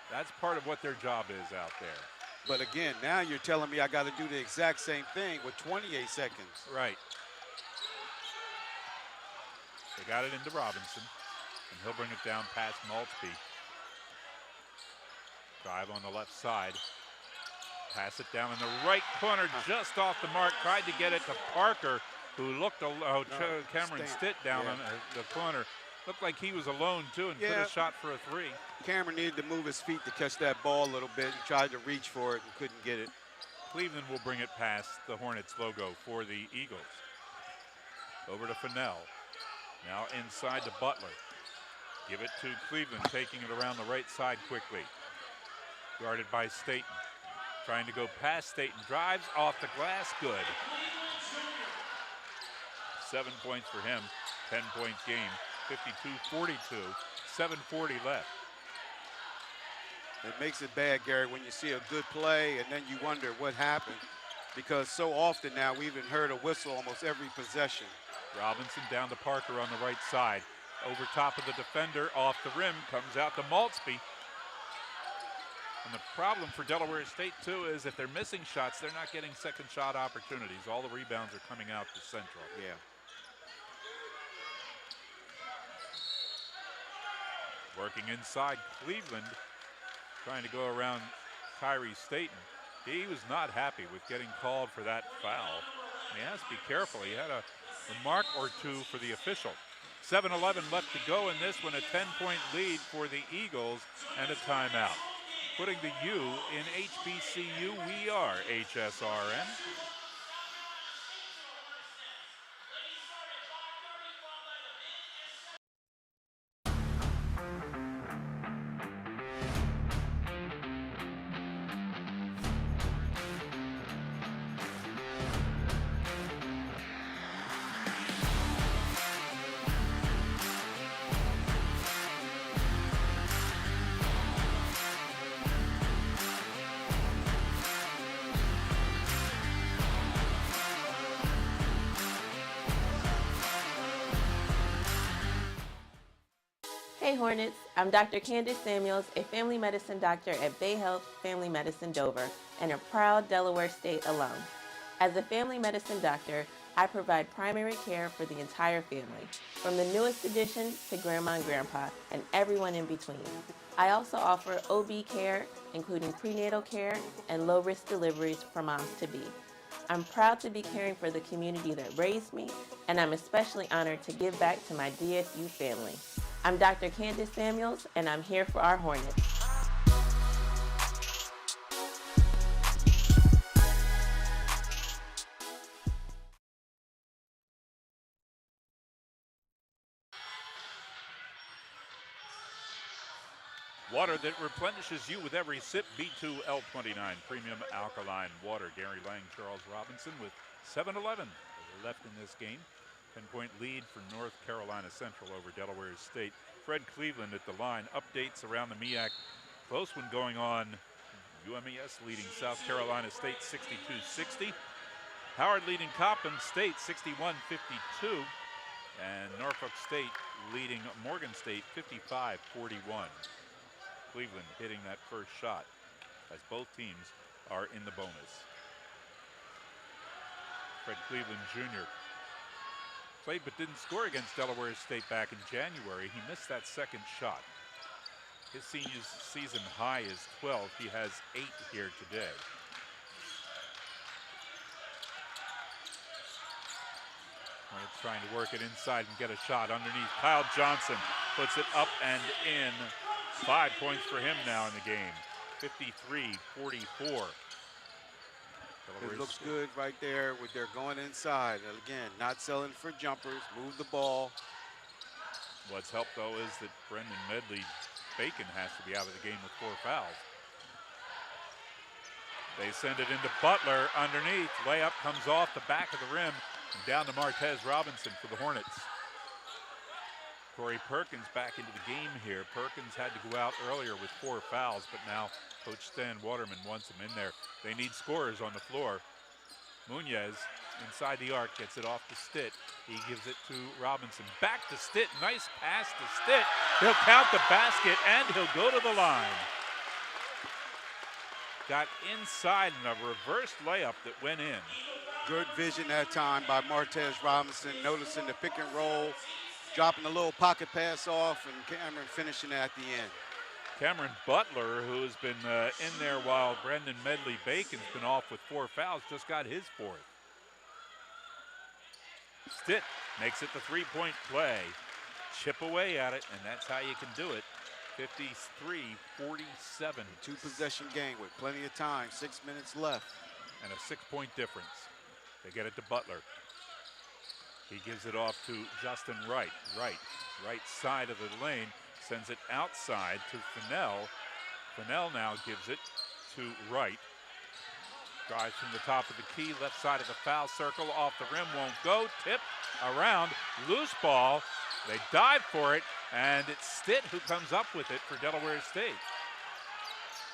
That's part of what their job is out there. But again, now you're telling me I got to do the exact same thing with 28 seconds. Right. They got it into Robinson, and he'll bring it down past Maltzby. Drive on the left side. Pass it down in the right corner, just off the mark. Tried to get it to Parker, who looked, Cameron Stitt down on the corner. Looked like he was alone, too, and could have shot for a three. Cameron needed to move his feet to catch that ball a little bit. He tried to reach for it and couldn't get it. Cleveland will bring it past the Hornets logo for the Eagles. Over to Fennell. Now inside to Butler. Give it to Cleveland, taking it around the right side quickly. Guarded by Staten. Trying to go past Staten. Drives off the glass. Good. 7 points for him. 10-point game. 52-42. 7:40 left. It makes it bad, Gary, when you see a good play and then you wonder what happened, because so often now we even heard a whistle almost every possession. Robinson down to Parker on the right side. Over top of the defender, off the rim, comes out to Maltzby. And the problem for Delaware State, too, is if they're missing shots, they're not getting second shot opportunities. All the rebounds are coming out to Central. Yeah. Working inside Cleveland, trying to go around Kyrie Staten. He was not happy with getting called for that foul. He has to be careful. He had a remark or two for the official. 7:11 left to go in this one, a 10-point lead for the Eagles and a timeout. Putting the U in HBCU, we are HSRN. Hey Hornets, I'm Dr. Candace Samuels, a family medicine doctor at Bay Health Family Medicine Dover and a proud Delaware State alum. As a family medicine doctor, I provide primary care for the entire family, from the newest addition to grandma and grandpa and everyone in between. I also offer OB care, including prenatal care and low-risk deliveries for moms to be. I'm proud to be caring for the community that raised me, and I'm especially honored to give back to my DSU family. I'm Dr. Candace Samuels, and I'm here for our Hornets. Water that replenishes you with every sip. B2L29 Premium Alkaline Water. Gary Lang, Charles Robinson with 7:11 left in this game. 10-point lead for North Carolina Central over Delaware State. Fred Cleveland at the line. Updates around the MEAC. Close one going on. UMES leading South Carolina State 62-60. Howard leading Coppin State 61-52. And Norfolk State leading Morgan State 55-41. Cleveland hitting that first shot as both teams are in the bonus. Fred Cleveland Jr. played but didn't score against Delaware State back in January. He missed that second shot. His senior season high is 12. He has 8 here today. Hornets trying to work it inside and get a shot underneath. Kyle Johnson puts it up and in. 5 points for him now in the game. 53-44. It looks good right there with their going inside. And again, not selling for jumpers, move the ball. What's helped, though, is that Brendan Medley-Bacon has to be out of the game with 4 fouls. They send it into Butler underneath. Layup comes off the back of the rim and down to Martez Robinson for the Hornets. Corey Perkins back into the game here. Perkins had to go out earlier with 4 fouls, but now Coach Stan Waterman wants him in there. They need scorers on the floor. Muñez inside the arc, gets it off to Stitt. He gives it to Robinson. Back to Stitt, nice pass to Stitt. He'll count the basket and he'll go to the line. Got inside in a reverse layup that went in. Good vision that time by Martez Robinson, noticing the pick and roll, dropping a little pocket pass off, and Cameron finishing at the end. Cameron Butler, who has been in there while Brendan Medley-Bacon's been off with 4 fouls, just got his 4th. Stitt makes it the 3-point play. Chip away at it, and that's how you can do it. 53-47. 2-possession game with plenty of time, 6 minutes left. And a 6-point difference. They get it to Butler. He gives it off to Justin Wright. Right side of the lane, sends it outside to Fennell. Fennell now gives it to Wright. Drives from the top of the key, left side of the foul circle, off the rim, won't go. Tip around, loose ball. They dive for it, and it's Stitt who comes up with it for Delaware State.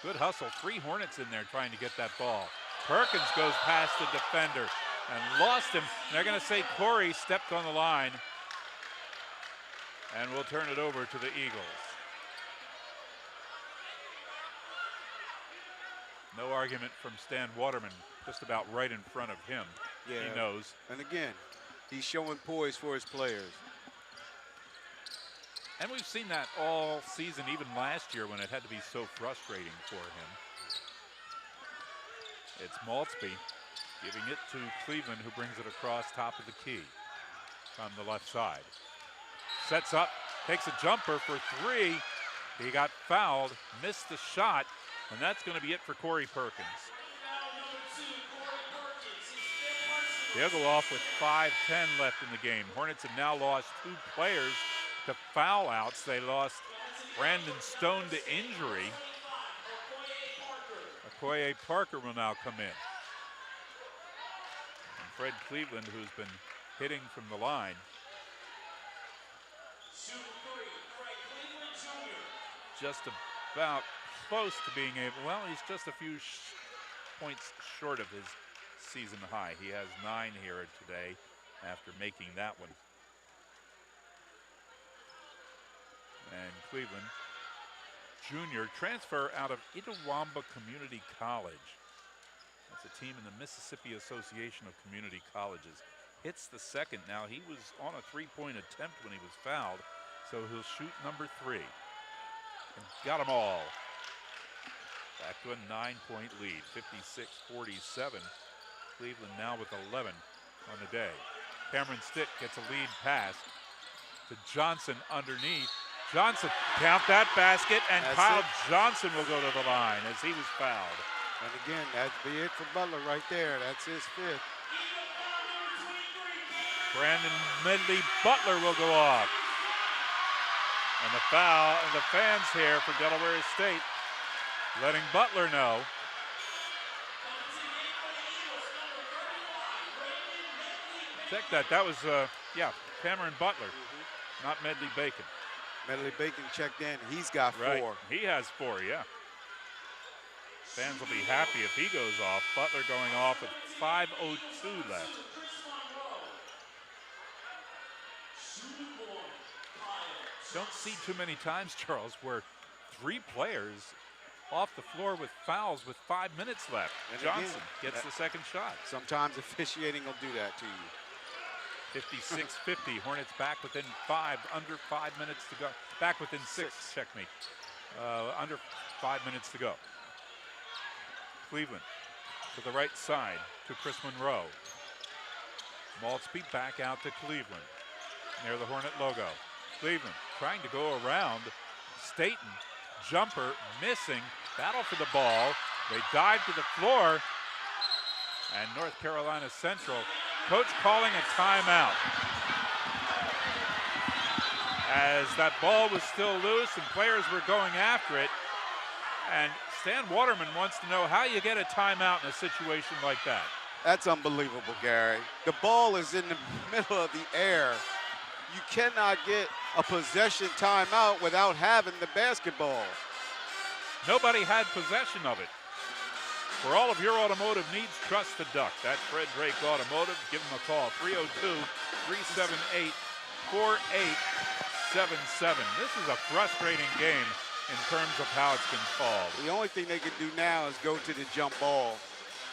Good hustle, 3 Hornets in there trying to get that ball. Perkins goes past the defender and lost him. They're going to say Corey stepped on the line, and we'll turn it over to the Eagles. No argument from Stan Waterman, just about right in front of him. Yeah. He knows. And again, he's showing poise for his players. And we've seen that all season, even last year when it had to be so frustrating for him. It's Maltzby giving it to Cleveland, who brings it across top of the key from the left side. Sets up, takes a jumper for 3. He got fouled, missed the shot, and that's going to be it for Corey Perkins. They'll go off with 5:10 left in the game. Hornets have now lost 2 players to foul outs. They lost Brandon Stone to injury. Okoye Parker will now come in. And Fred Cleveland, who's been hitting from the line. Just about close to being able, well, he's just a few points short of his season high. He has 9 here today after making that one. And Cleveland, junior, transfer out of Itawamba Community College. That's a team in the Mississippi Association of Community Colleges. Hits the second. Now, he was on a 3-point attempt when he was fouled, so he'll shoot number 3. And got them all. Back to a 9-point lead, 56-47. Cleveland now with 11 on the day. Cameron Stitt gets a lead pass to Johnson underneath. Johnson, count that basket, and that's Kyle Johnson will go to the line as he was fouled. And again, that'd be it for Butler right there. That's his 5th. Brandon Medley Butler will go off. And the foul, and the fans here for Delaware State letting Butler know. Check that. That was, Cameron Butler, not Medley-Bacon. Medley-Bacon checked in. He's got 4. Right. He has 4, yeah. Fans will be happy if he goes off. Butler going off with 5:02 left. Don't see too many times, Charles, where 3 players off the floor with fouls with 5 minutes left. And Johnson gets the second shot. Sometimes officiating will do that to you. 56-50. Hornets back within 5, under 5 minutes to go. Back within 6, check me. Under 5 minutes to go. Cleveland to the right side to Chris Monroe. Maltsby back out to Cleveland near the Hornet logo. Cleveland trying to go around Staten. Jumper missing. Battle for the ball. They dive to the floor. And North Carolina Central, coach calling a timeout. As that ball was still loose and players were going after it. And Stan Waterman wants to know how you get a timeout in a situation like that. That's unbelievable, Gary. The ball is in the middle of the air. You cannot get a possession timeout without having the basketball. Nobody had possession of it. For all of your automotive needs, trust the Duck. That's Fred Drake Automotive. Give them a call, 302-378-4877. This is a frustrating game in terms of how it's been called. The only thing they can do now is go to the jump ball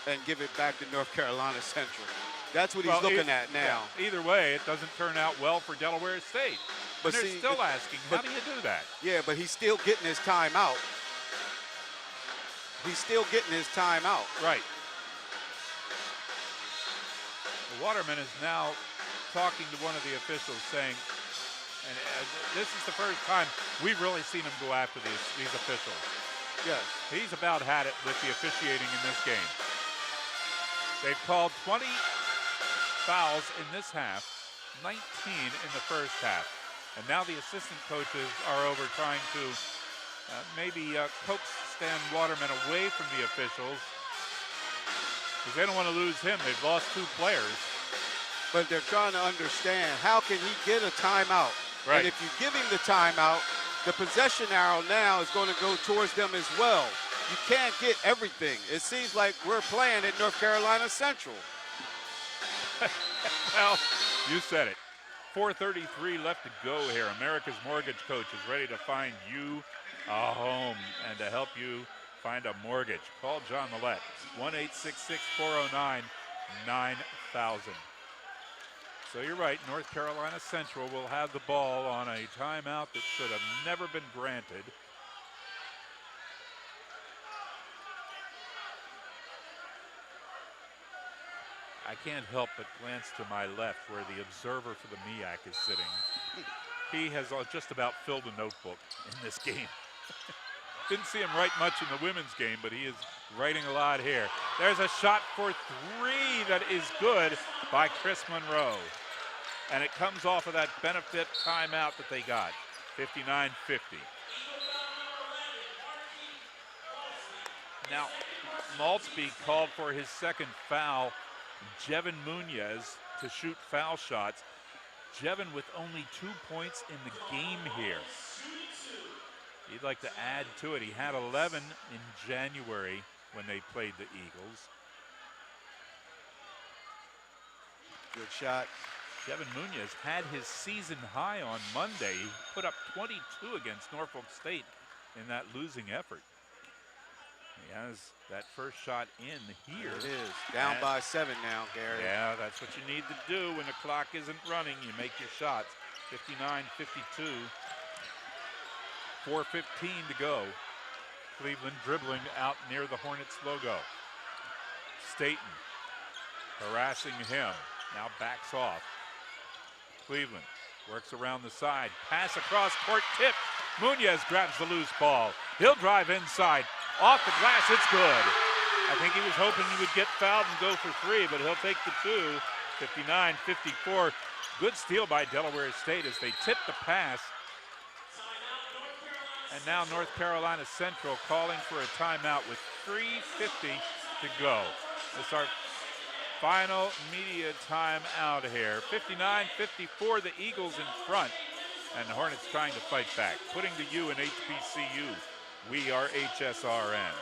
and give it back to North Carolina Central. That's what he's looking at now. Yeah, either way, it doesn't turn out well for Delaware State. But they're still asking, how do you do that? Yeah, but he's still getting his timeout. He's still getting his timeout. Right. The Waterman is now talking to one of the officials saying, and this is the first time we've really seen him go after these officials. Yes. He's about had it with the officiating in this game. They've called 20 fouls in this half, 19 in the first half. And now the assistant coaches are over trying to maybe coax Stan Waterman away from the officials because they don't want to lose him. They've lost 2 players. But they're trying to understand, how can he get a timeout? Right. And if you give him the timeout, the possession arrow now is going to go towards them as well. You can't get everything. It seems like we're playing at North Carolina Central. Well, you said it. 4:33 left to go here. America's Mortgage Coach is ready to find you a home and to help you find a mortgage. Call John Millette, 1-866-409-9000. So you're right, North Carolina Central will have the ball on a timeout that should have never been granted. I can't help but glance to my left where the observer for the MEAC is sitting. He has just about filled a notebook in this game. Didn't see him write much in the women's game, but he is writing a lot here. There's a shot for 3 that is good by Chris Monroe. And it comes off of that benefit timeout that they got, 59-50. Now, Maltsby called for his second foul. Jevin Munoz to shoot foul shots. Jevin with only 2 points in the game here. He'd like to add to it. He had 11 in January when they played the Eagles. Good shot. Jevin Munoz had his season high on Monday. He put up 22 against Norfolk State in that losing effort. He has that first shot in here. It is. Down by 7 now, Gary. Yeah, that's what you need to do when the clock isn't running. You make your shots. 59-52. 4:15 to go. Cleveland dribbling out near the Hornets logo. Staten harassing him. Now backs off. Cleveland works around the side. Pass across court, tip. Munoz grabs the loose ball. He'll drive inside. Off the glass, it's good. I think he was hoping he would get fouled and go for 3, but he'll take the 2. 59-54. Good steal by Delaware State as they tip the pass. And now North Carolina Central calling for a timeout with 3:50 to go. This is our final media timeout here. 59-54, the Eagles in front. And the Hornets trying to fight back. Putting the U in HBCU. We are HSRN.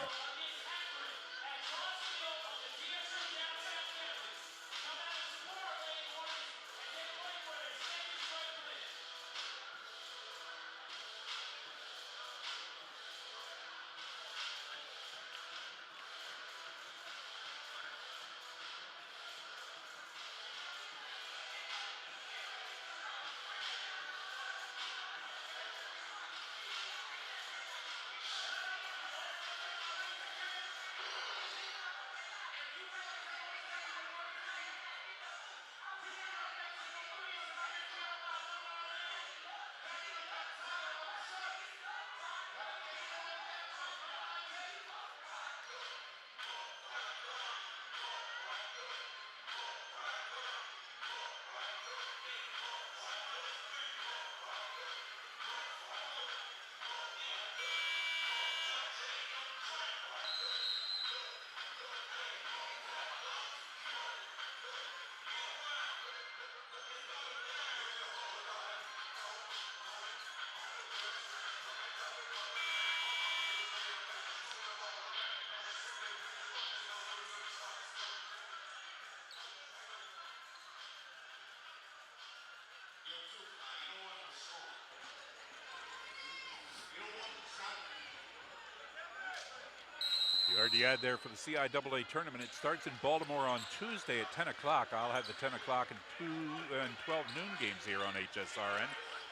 Already had there for the CIAA tournament. It starts in Baltimore on Tuesday at 10 o'clock. I'll have the 10 o'clock and 2 and 12 noon games here on HSRN.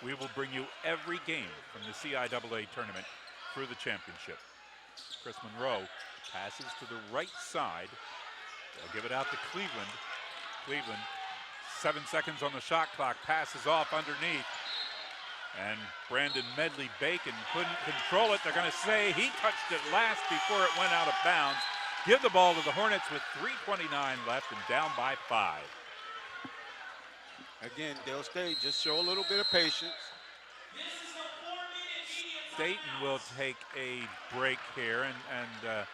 We will bring you every game from the CIAA tournament through the championship. Chris Monroe passes to the right side. They'll give it out to Cleveland. Cleveland, 7 seconds on the shot clock, passes off underneath. And Brandon Medley-Bacon couldn't control it. They're going to say he touched it last before it went out of bounds. Give the ball to the Hornets with 3:29 left and down by 5. Again, Dale State, just show a little bit of patience. Dayton will take a break here, and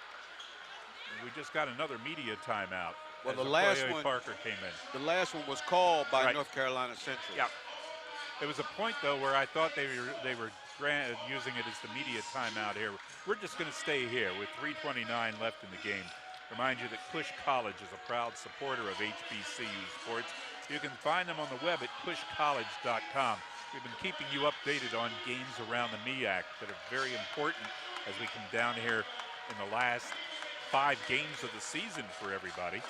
we just got another media timeout. Well, as the last Okoye one, Parker came in. The last one was called by Right. North Carolina Central. Yeah. It was a point, though, where I thought they were using it as the media timeout here. We're just going to stay here with 3:29 left in the game. Remind you that Cush College is a proud supporter of HBCU sports. You can find them on the web at cushcollege.com. We've been keeping you updated on games around the MEAC that are very important as we come down here in the last 5 games of the season for everybody.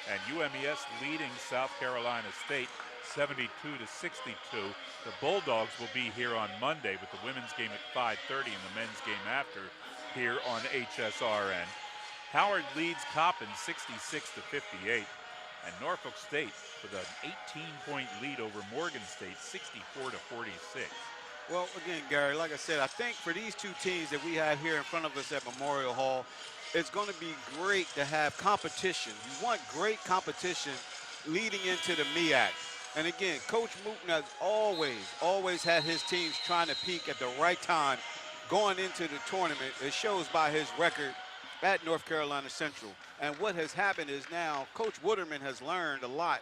And UMES leading South Carolina State 72-62. The Bulldogs will be here on Monday with the women's game at 5:30 and the men's game after here on HSRN. Howard leads Coppin 66-58. And Norfolk State with an 18-point lead over Morgan State 64-46. Well, again, Gary, like I said, I think for these two teams that we have here in front of us at Memorial Hall, it's going to be great to have competition. You want great competition leading into the MEAC. And again, Coach Mooten has always had his teams trying to peak at the right time going into the tournament. It shows by his record at North Carolina Central. And what has happened is now Coach Wooderman has learned a lot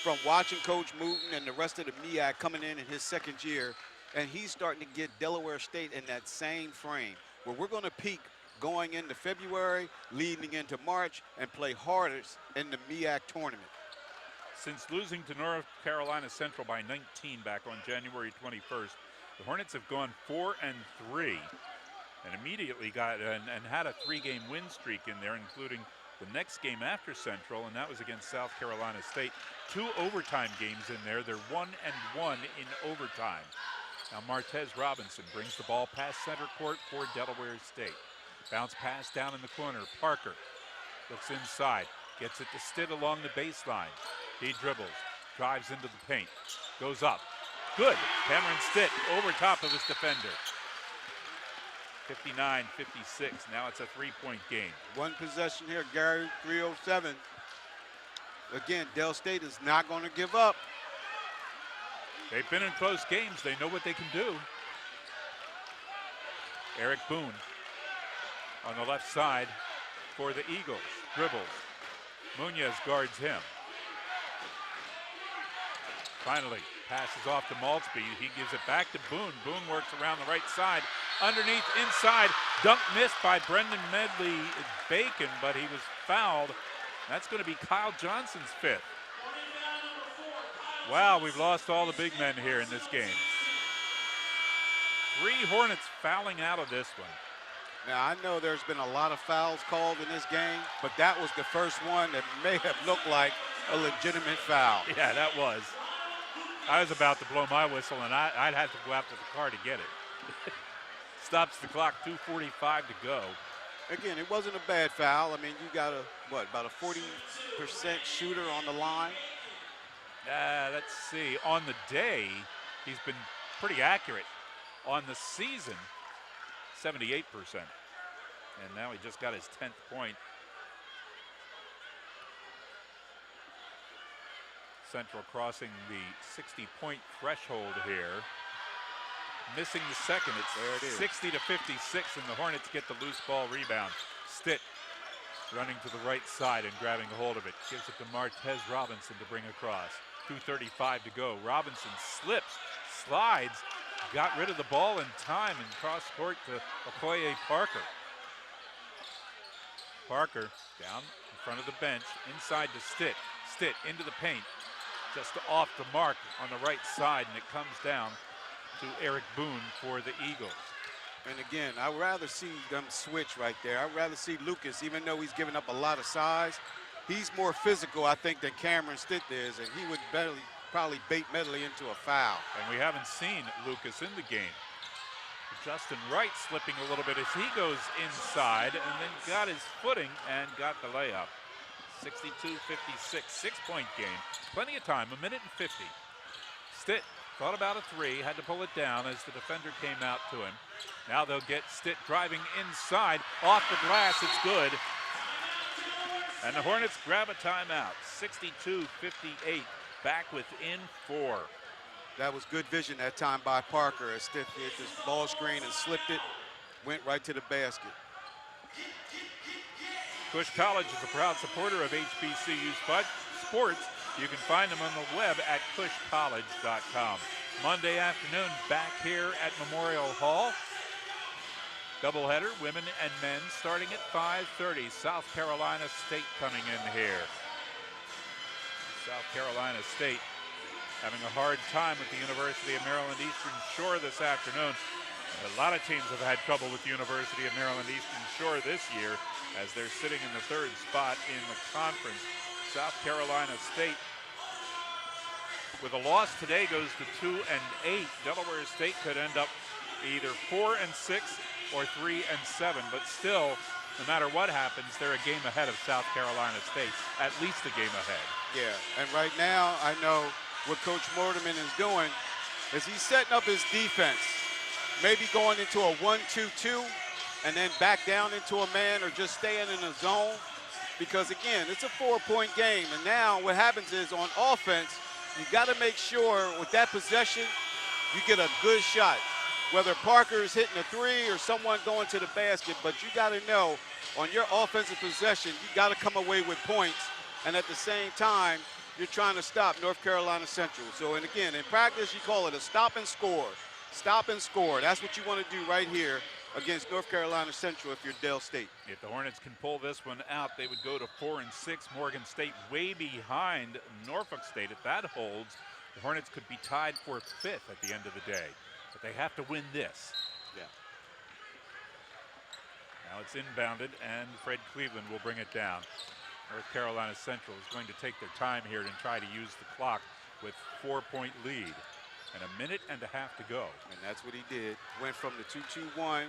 from watching Coach Mooten and the rest of the MEAC coming in his second year. And he's starting to get Delaware State in that same frame where we're going to peak going into February, leading into March, and play hardest in the MEAC tournament. Since losing to North Carolina Central by 19 back on January 21st, the Hornets have gone 4-3 and immediately got and had a 3-game win streak in there, including the next game after Central, and that was against South Carolina State. 2 overtime games in there. They're 1-1 in overtime. Now Martez Robinson brings the ball past center court for Delaware State. Bounce pass down in the corner. Parker looks inside, gets it to Stitt along the baseline. He dribbles, drives into the paint, goes up. Good. Cameron Stitt over top of his defender. 59-56. Now it's a 3-point game. One possession here, Gary, 3:07. Again, Del State is not going to give up. They've been in close games. They know what they can do. Eric Boone on the left side for the Eagles. Dribbles. Munoz guards him. Finally, passes off to Maltsby. He gives it back to Boone. Boone works around the right side. Underneath, inside. Dunk missed by Brendan Medley-Bacon, but he was fouled. That's going to be Kyle Johnson's 5th. Wow, we've lost all the big men here in this game. 3 Hornets fouling out of this one. Now, I know there's been a lot of fouls called in this game, but that was the first one that may have looked like a legitimate foul. Yeah, that was. I was about to blow my whistle, and I'd have to go out to the car to get it. Stops the clock, 2:45 to go. Again, it wasn't a bad foul. I mean, you got about a 40% shooter on the line. Let's see. On the day, he's been pretty accurate. On the season, 78%. And now he just got his 10th point. Central crossing the 60-point threshold here. Missing the second. It's 60-56, and the Hornets get the loose ball rebound. Stitt running to the right side and grabbing a hold of it. Gives it to Martez Robinson to bring across. 2:35 to go. Robinson slips, slides, got rid of the ball in time and cross court to Okoye Parker. Parker down in front of the bench, inside to Stitt. Stitt into the paint, just off the mark on the right side, and it comes down to Eric Boone for the Eagles. And again, I'd rather see them switch right there. I'd rather see Lucas, even though he's giving up a lot of size, he's more physical, I think, than Cameron Stitt is, and he would probably bait Medley into a foul. And we haven't seen Lucas in the game. Justin Wright slipping a little bit as he goes inside and then got his footing and got the layup. 62-56, 6-point game. Plenty of time, 1 minute and 50. Stitt thought about a three, had to pull it down as the defender came out to him. Now they'll get Stitt driving inside, off the glass, it's good. And the Hornets grab a timeout, 62-58, back within 4. That was good vision that time by Parker as Stitt hit this ball screen and slipped it, went right to the basket. Cush College is a proud supporter of HBCU sports. You can find them on the web at cushcollege.com. Monday afternoon back here at Memorial Hall. Doubleheader, women and men, starting at 5:30. South Carolina State coming in here. South Carolina State having a hard time with the University of Maryland Eastern Shore this afternoon. A lot of teams have had trouble with the University of Maryland Eastern Shore this year as they're sitting in the 3rd spot in the conference. South Carolina State, with a loss today, goes to 2-8. Delaware State could end up either 4-6 or 3-7, but still, no matter what happens, they're a game ahead of South Carolina State, at least a game ahead. Yeah, and right now, I know what Coach Mortimer is doing is he's setting up his defense, maybe going into a 1-2-2 and then back down into a man or just staying in a zone, because again, it's a 4-point game, and now what happens is on offense, you got to make sure with that possession you get a good shot, whether Parker is hitting a three or someone going to the basket, but you got to know on your offensive possession you got to come away with points, and at the same time you're trying to stop North Carolina Central. So, and again, in practice, you call it a stop and score. Stop and score. That's what you want to do right here against North Carolina Central if you're Dell State. If the Hornets can pull this one out, they would go to 4-6. Morgan State way behind Norfolk State. If that holds, the Hornets could be tied for 5th at the end of the day. But they have to win this. Yeah. Now it's inbounded, and Fred Cleveland will bring it down. North Carolina Central is going to take their time here and try to use the clock with 4-point lead. And 1.5 minutes to go. And that's what he did. Went from the 2-2-1,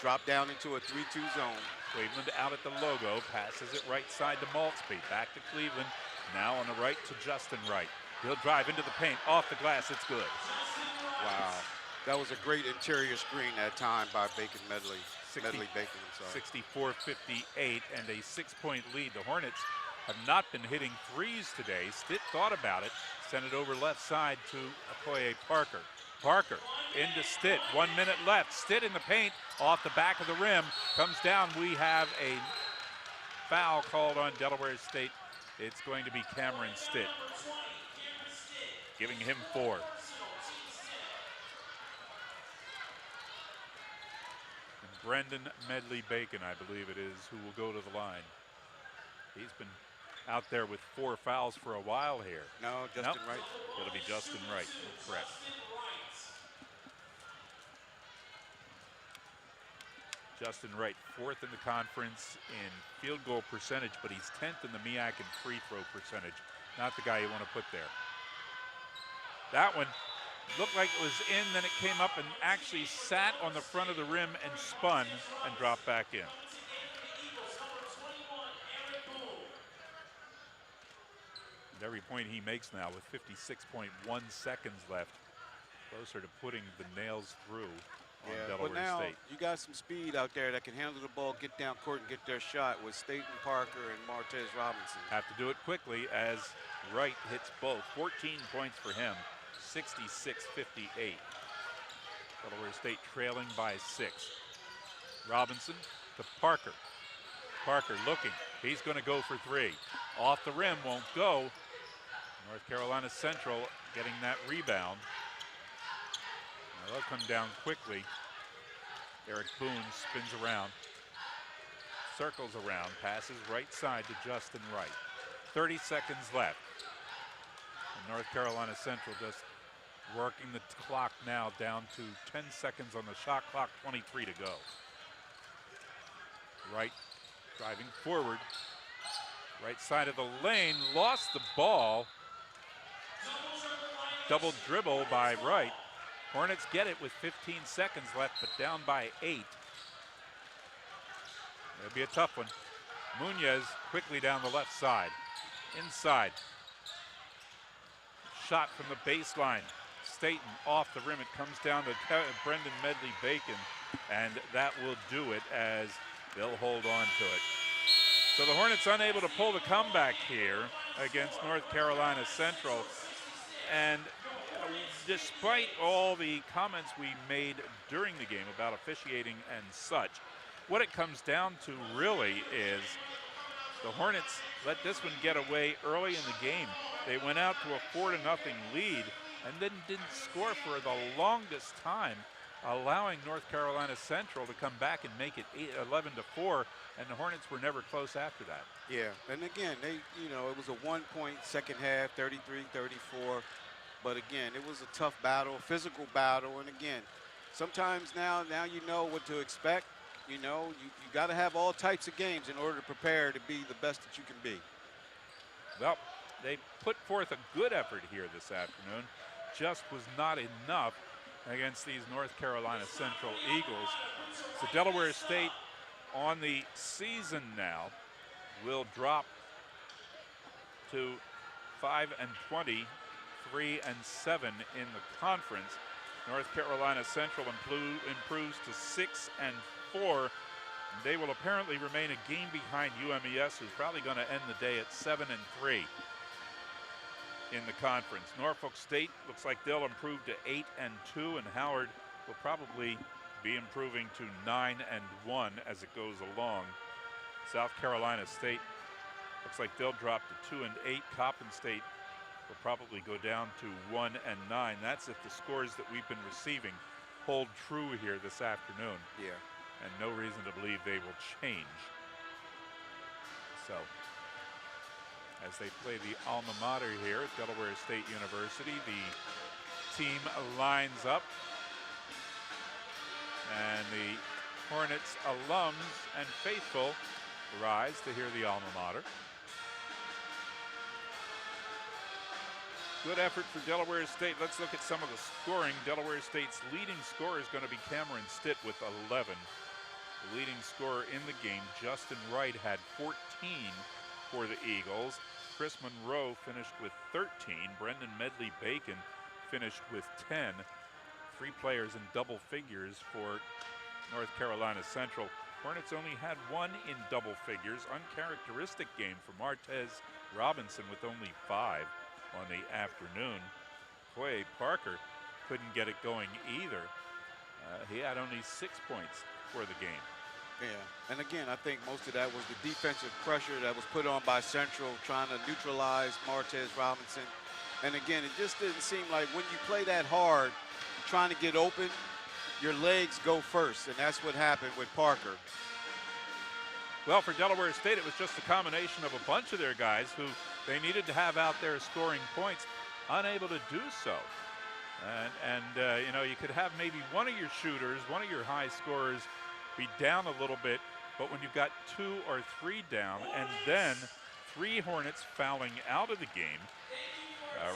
dropped down into a 3-2 zone. Cleveland out at the logo, passes it right side to Maltzby. Back to Cleveland, now on the right to Justin Wright. He'll drive into the paint, off the glass, it's good. Wow, that was a great interior screen that time by Bacon Medley. Medley Bacon, I'm sorry. 64-58 and a 6-point lead. The Hornets have not been hitting threes today. Stitt thought about it, sent it over left side to Okoye Parker. Parker into Stitt, 1 minute left. Stitt in the paint, off the back of the rim, comes down. We have a foul called on Delaware State. It's going to be Cameron Stitt, giving him 4. Brendan Medley Bacon, I believe it is, who will go to the line. He's been out there with 4 fouls for a while here. No, Justin Wright. It'll be Justin Wright, correct. Justin Wright, 4th in the conference in field goal percentage, but he's 10th in the MEAC in free throw percentage. Not the guy you want to put there. That one looked like it was in, then it came up and actually sat on the front of the rim and spun and dropped back in. And every point he makes now with 56.1 seconds left, closer to putting the nails through on Delaware but now State. You got some speed out there that can handle the ball, get down court and get their shot with Staten Parker and Martez Robinson. Have to do it quickly as Wright hits both. 14 points for him. 66-58. Delaware State trailing by 6. Robinson to Parker. Parker looking. He's going to go for 3. Off the rim, won't go. North Carolina Central getting that rebound. Now they'll come down quickly. Eric Boone spins around. Circles around. Passes right side to Justin Wright. 30 seconds left. And North Carolina Central just Working the clock now down to 10 seconds on the shot clock, 23 to go. Wright driving forward. Right side of the lane, lost the ball. Double dribble by Wright. Hornets get it with 15 seconds left, but down by 8. It'll be a tough one. Munoz quickly down the left side. Inside. Shot from the baseline. Staten off the rim. It comes down to Brendan Medley-Bacon, and that will do it as they'll hold on to it. So the Hornets unable to pull the comeback here against North Carolina Central. And despite all the comments we made during the game about officiating and such, what it comes down to really is the Hornets let this one get away early in the game. They went out to a 4-0 lead and then didn't score for the longest time, allowing North Carolina Central to come back and make it 11-4, and the Hornets were never close after that. Yeah, and again, it was a 1-point second half, 33-34. But again, it was a tough battle, physical battle, and again, sometimes now you know what to expect. You got to have all types of games in order to prepare to be the best that you can be. Well, they put forth a good effort here this afternoon. Just was not enough against these North Carolina Central Eagles. So Delaware State on the season now will drop to 5-20, 3-7 in the conference. North Carolina Central improves to 6-4. They will apparently remain a game behind UMES, who's probably going to end the day at 7-3 in the conference. Norfolk State looks like they'll improve to 8-2, and Howard will probably be improving to 9-1 as it goes along. South Carolina State looks like they'll drop to 2-8. Coppin State will probably go down to 1-9. That's if the scores that we've been receiving hold true here this afternoon. Yeah. And no reason to believe they will change. So, as they play the alma mater here at Delaware State University, the team lines up. And the Hornets alums and faithful rise to hear the alma mater. Good effort for Delaware State. Let's look at some of the scoring. Delaware State's leading scorer is going to be Cameron Stitt with 11. The leading scorer in the game, Justin Wright, had 14 for the Eagles. Chris Monroe finished with 13. Brendan Medley-Bacon finished with 10. 3 players in double figures for North Carolina Central. Hornets only had 1 in double figures. Uncharacteristic game for Martez Robinson with only 5 on the afternoon. Quay Parker couldn't get it going either. He had only 6 points for the game. Yeah, and again, I think most of that was the defensive pressure that was put on by Central, trying to neutralize Martez Robinson. And again, it just didn't seem like when you play that hard, trying to get open, your legs go first, and that's what happened with Parker. Well, for Delaware State, it was just a combination of a bunch of their guys who they needed to have out there scoring points, unable to do so. And you could have maybe one of your shooters, one of your high scorers be down a little bit, but when you've got 2 or 3 down, and then 3 Hornets fouling out of the game,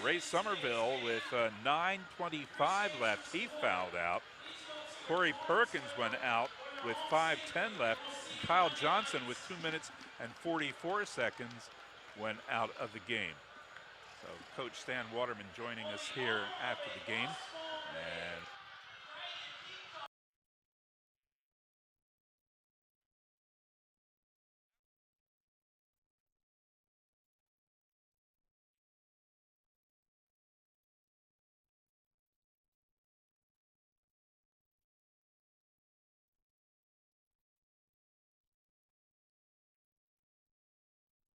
Ray Somerville with 9:25 left, he fouled out. Corey Perkins went out with 5:10 left. And Kyle Johnson with 2 minutes and 44 seconds went out of the game. So Coach Stan Waterman joining us here after the game. And